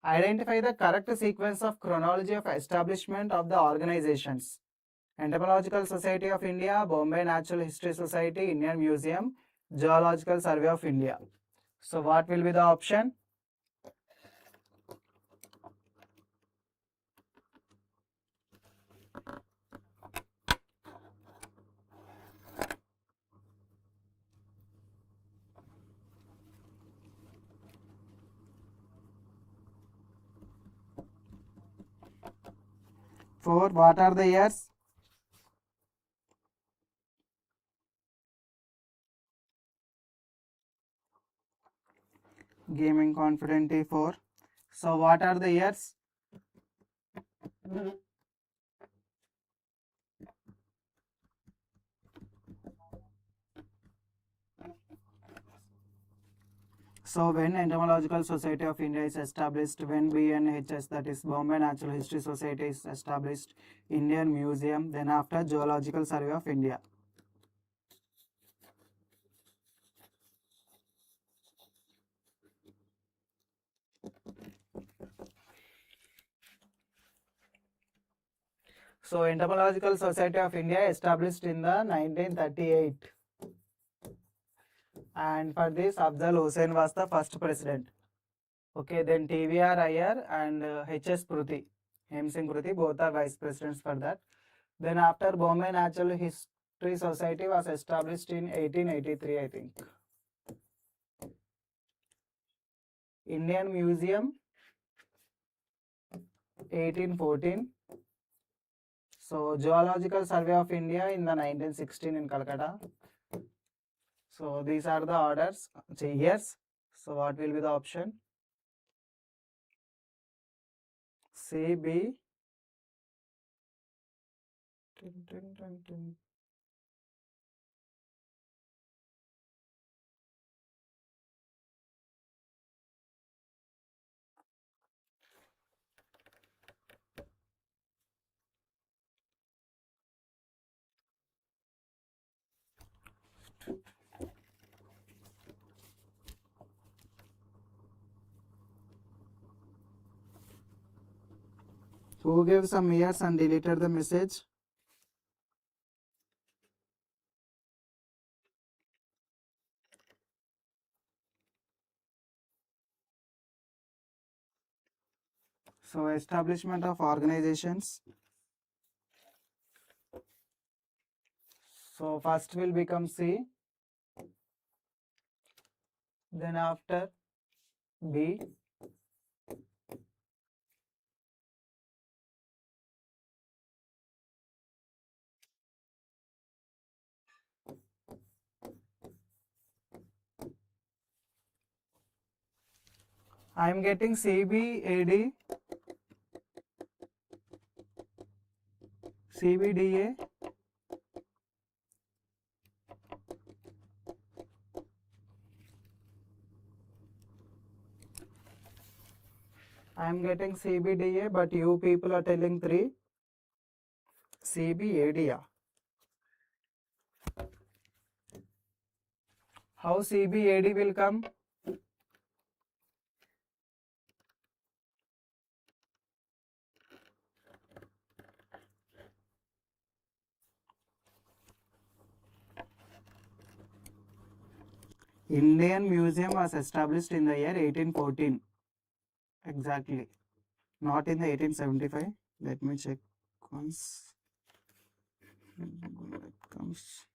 Identify the correct sequence of chronology of establishment of the organizations. Entomological Society of India, Bombay Natural History Society, Indian Museum, Geological Survey of India. So what will be the option? For what are the years? Gaming Confident T4. So what are the years? So when Entomological Society of India is established, when BNHS, that is Bombay Natural History Society, is established, Indian Museum, then after Geological Survey of India. So Entomological Society of India established in the 1938. and for this Afzal Hussain was the first president. Okay, then TVR Iyer and HS Pruthi, Hem Singh Pruthi, both are vice presidents for that. Then after Bombay Natural History Society was established in 1883, I think. Indian Museum 1814. So Zoological Survey of India in the 1916 in Calcutta. So these are the orders, years. So what will be the option? C, B. Tin, tin, tin, tin. Who gave some years and deleted the message? So establishment of organizations. So first will become C. Then after B. I am getting CBAD, CBDA, I am getting CBDA, but you people are telling 3. CBAD. How CBAD will come? Indian Museum was established in the year 1814. Exactly. Not in the 1875. Let me check once. It comes.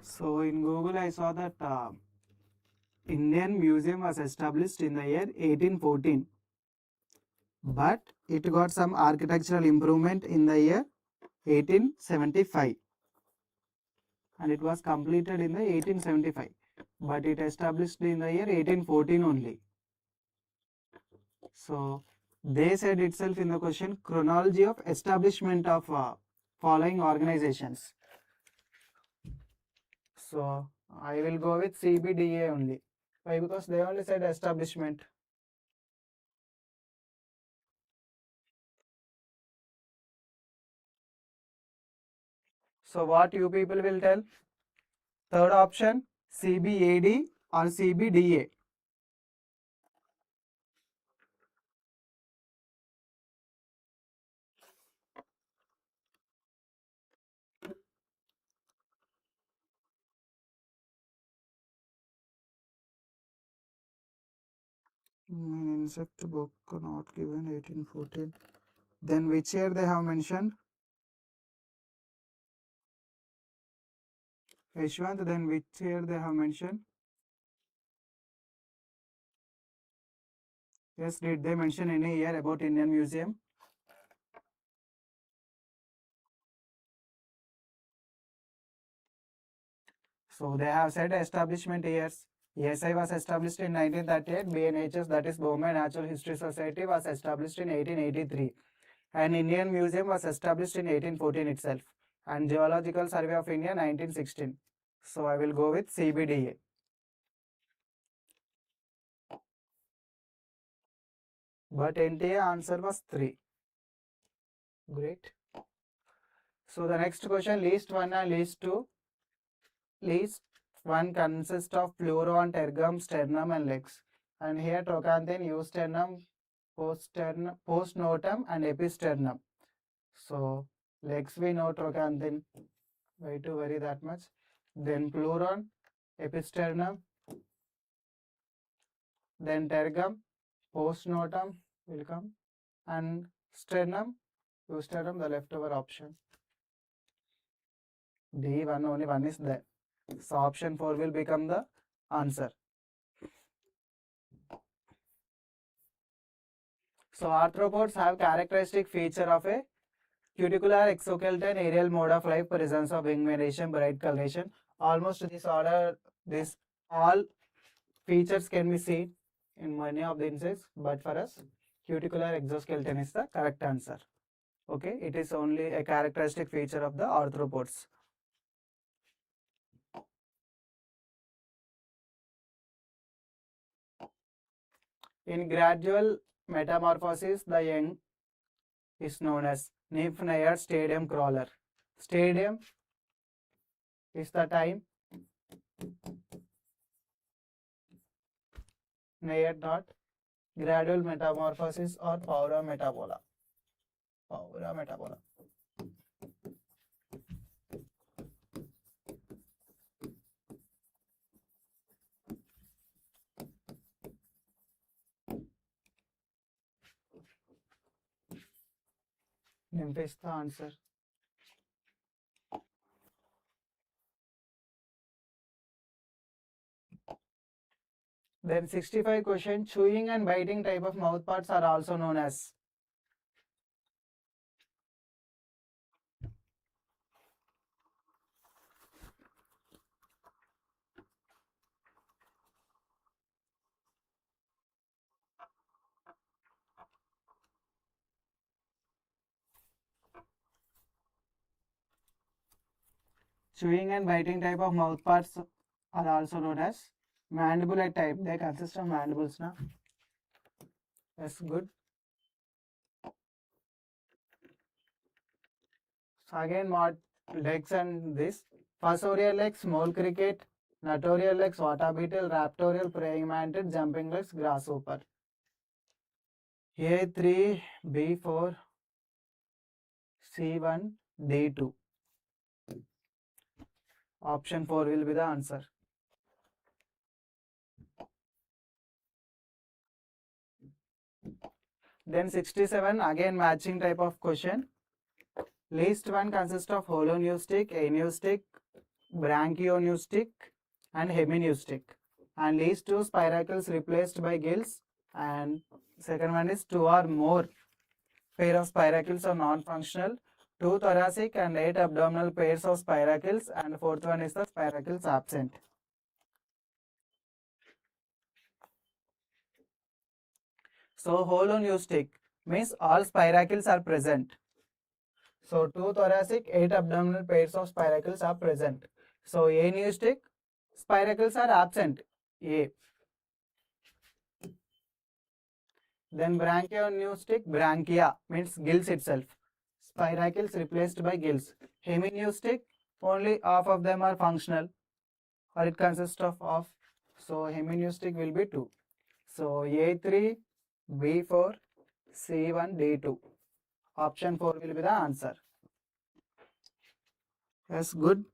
So in Google I saw that Indian Museum was established in the year 1814, but it got some architectural improvement in the year 1875, and it was completed in the 1875, but it established in the year 1814 only. So they said itself in the question, chronology of establishment of following organizations. So I will go with CBDA only. Why? Because they only said establishment. So what you people will tell? Third option, CBAD or CBDA. Insect book not given 1814. Then which year they have mentioned? Yashwant, then which year they have mentioned? Yes, did they mention any year about Indian Museum? So they have said establishment years. ASI was established in 1938. BNHS, that is Bombay Natural History Society, was established in 1883. And Indian Museum was established in 1814 itself. And Geological Survey of India 1916. So I will go with CBDA. But NTA answer was 3. Great. So the next question, list 1 and list 2. List 1 consists of pleuron, tergum, sternum and legs. And here trochanthine, eusternum, postnotum and episternum. So legs we know trochanthine. Why to worry that much? Then pleuron, episternum, then tergum, postnotum will come, and sternum, eusternum, the leftover option. D1, only one is there. So option 4 will become the answer. So arthropods have characteristic feature of a cuticular exoskeleton aerial mode of life, presence of wing variation, bright coloration. Almost this order, this all features can be seen in many of the insects, but for us, cuticular exoskeleton is the correct answer. Okay, it is only a characteristic feature of the arthropods. In gradual metamorphosis, the young is known as nymph-naiad stadium crawler. Stadium is the time, naiad not, gradual metamorphosis or paura metabola. Paura metabola. Nymph is the answer. Then 65 question, chewing and biting type of mouth parts are also known as. Chewing and biting type of mouth parts are also known as mandibulate type. They consist of mandibles now. That's good. So again, what legs and this. Fossorial legs, mole cricket, notorial legs, water beetle, raptorial, praying mantis, jumping legs, grasshopper. A3, B4, C1, D2. Option 4 will be the answer. Then 67, again matching type of question. List 1 consists of holoneustic, aneustic, branchioneustic and hemineustic. And list 2 spiracles replaced by gills. And second one is 2 or more pair of spiracles are non-functional. 2 thoracic and 8 abdominal pairs of spiracles. And fourth one is the spiracles absent. So holoneustic means all spiracles are present. So 2 thoracic, 8 abdominal pairs of spiracles are present. So aneustic, spiracles are absent. A. Then branchioneustic, branchia means gills itself. Spiracles replaced by gills. Hemineustic, only half of them are functional, or it consists of half. So hemineustic will be 2. So A3, B4, C1, D2. Option 4 will be the answer. Yes, good.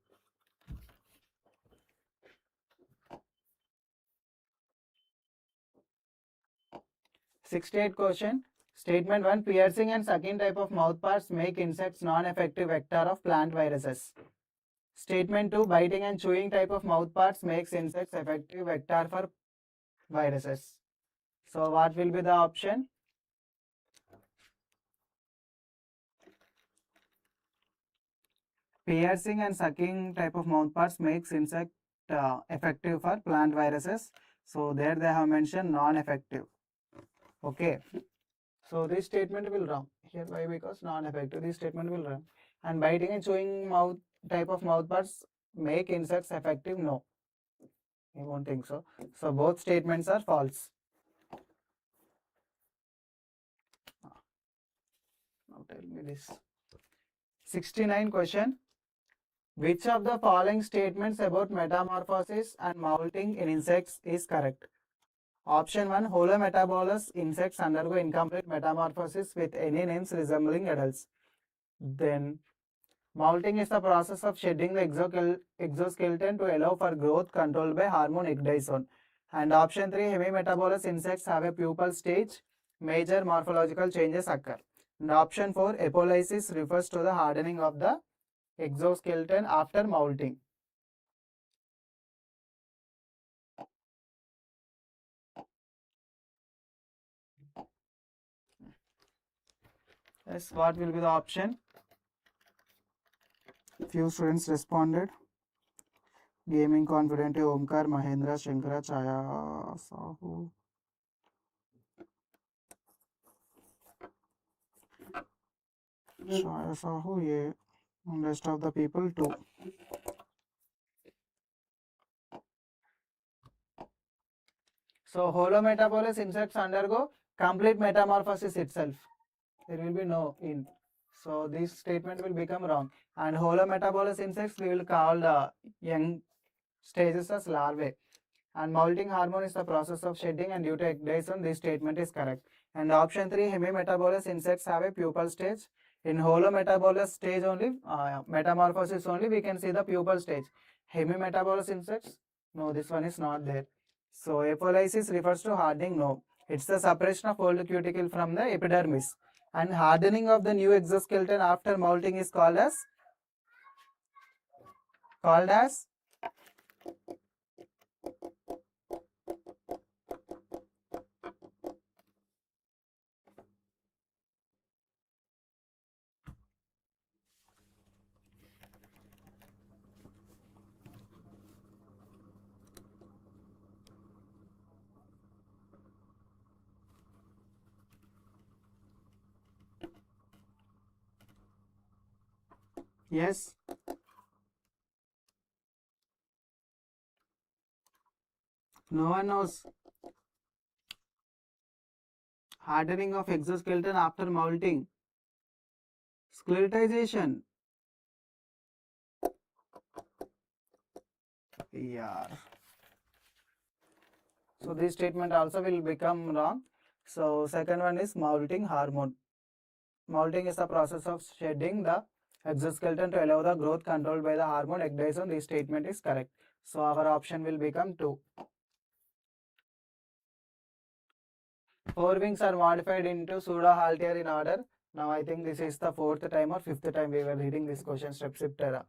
#68 question. Statement 1. Piercing and sucking type of mouth parts make insects non-effective vector of plant viruses. Statement 2. Biting and chewing type of mouth parts makes insects effective vector for viruses. So what will be the option? Piercing and sucking type of mouth parts makes insect effective for plant viruses. So there they have mentioned non-effective. Okay. So this statement will wrong. Here why? Because non-effective. This statement will wrong. And biting and chewing mouth type of mouth parts make insects effective? No. I won't think so. So both statements are false. Now tell me this. 69 question. Which of the following statements about metamorphosis and molting in insects is correct? Option 1. Holometabolous insects undergo incomplete metamorphosis with any names resembling adults. Then molting is the process of shedding the exoskeleton to allow for growth controlled by hormone ecdysone. And option 3. Hemimetabolous insects have a pupal stage. Major morphological changes occur. And option 4. Apolysis refers to the hardening of the exoskeleton after molting. Yes, what will be the option? Few students responded. Gaming Confident, Omkar, Mahendra, Shankara, Chaya, Sahu. Chaya, Sahu, yeah. And rest of the people too. So holometabolous insects undergo complete metamorphosis itself. There will be no in. So this statement will become wrong. And holometabolous insects we will call the young stages as larvae. And molting hormone is the process of shedding, and due to ecdysone, this statement is correct. And option 3, hemimetabolous insects have a pupal stage. In holometabolous stage only, metamorphosis only, we can see the pupal stage. Hemimetabolous insects, no, this one is not there. So apolysis refers to hardening, no. It's the suppression of old cuticle from the epidermis. And hardening of the new exoskeleton after molting is called as yes. No one knows. Hardening of exoskeleton after molting. Sclerotization. Yeah. So this statement also will become wrong. So second one is molting hormone. Molting is the process of shedding the exoskeleton to allow the growth controlled by the hormone ecdysone. This statement is correct. So our option will become 2. Forewings are modified into pseudohalter in order. Now I think this is the 4th time or 5th time we were reading this question, Strepsiptera.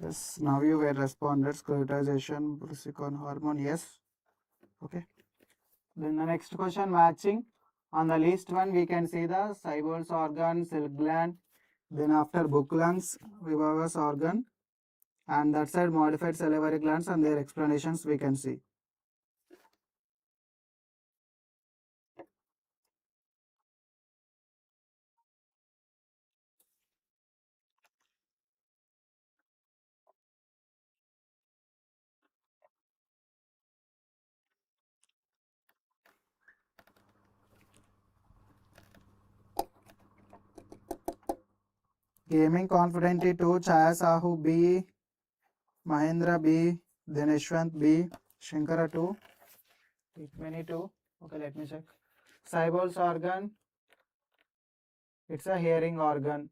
Yes, now you were responded. Sclerotization, brucicon hormone, yes. Okay. Then the next question, matching. On the list one, we can see the Seibold's organ, silk gland. Then after book lungs, Vivagus organ. And that side modified salivary glands and their explanations we can see. Gaming Confidently 2, Chaya Sahu B, Mahendra B, then Yashwant B, Shankara 2, many 2. Okay, let me check. Seibold's organ, it's a hearing organ.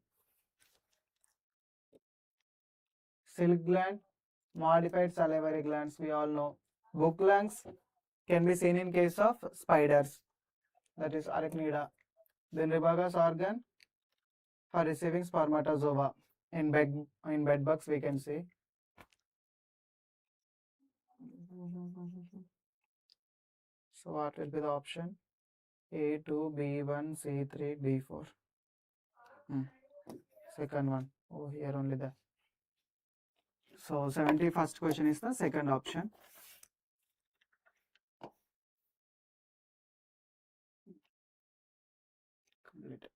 Silk gland, modified salivary glands, we all know. Book lungs can be seen in case of spiders, that is Arachnida. Then Vivagus organ for receiving spermatozoa. In bed bugs we can see. So what will be the option? A2, B1, C3, D4. Second one. Oh, here only the. So 71st question is the second option. Complete.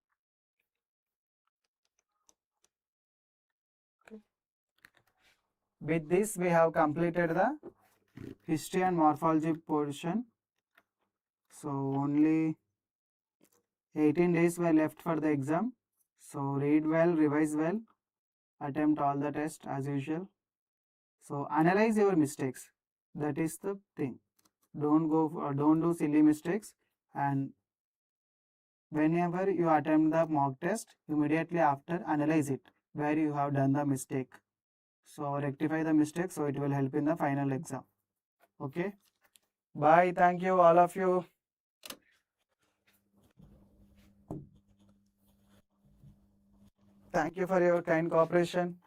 Okay. With this, we have completed the history and morphology portion. So only 18 days were left for the exam. So read well, revise well, attempt all the tests as usual. So analyze your mistakes. That is the thing. Don't do silly mistakes, and whenever you attempt the mock test, immediately after analyze it where you have done the mistake. So rectify the mistake, so it will help in the final exam. Okay. Bye. Thank you all of you. Thank you for your kind cooperation.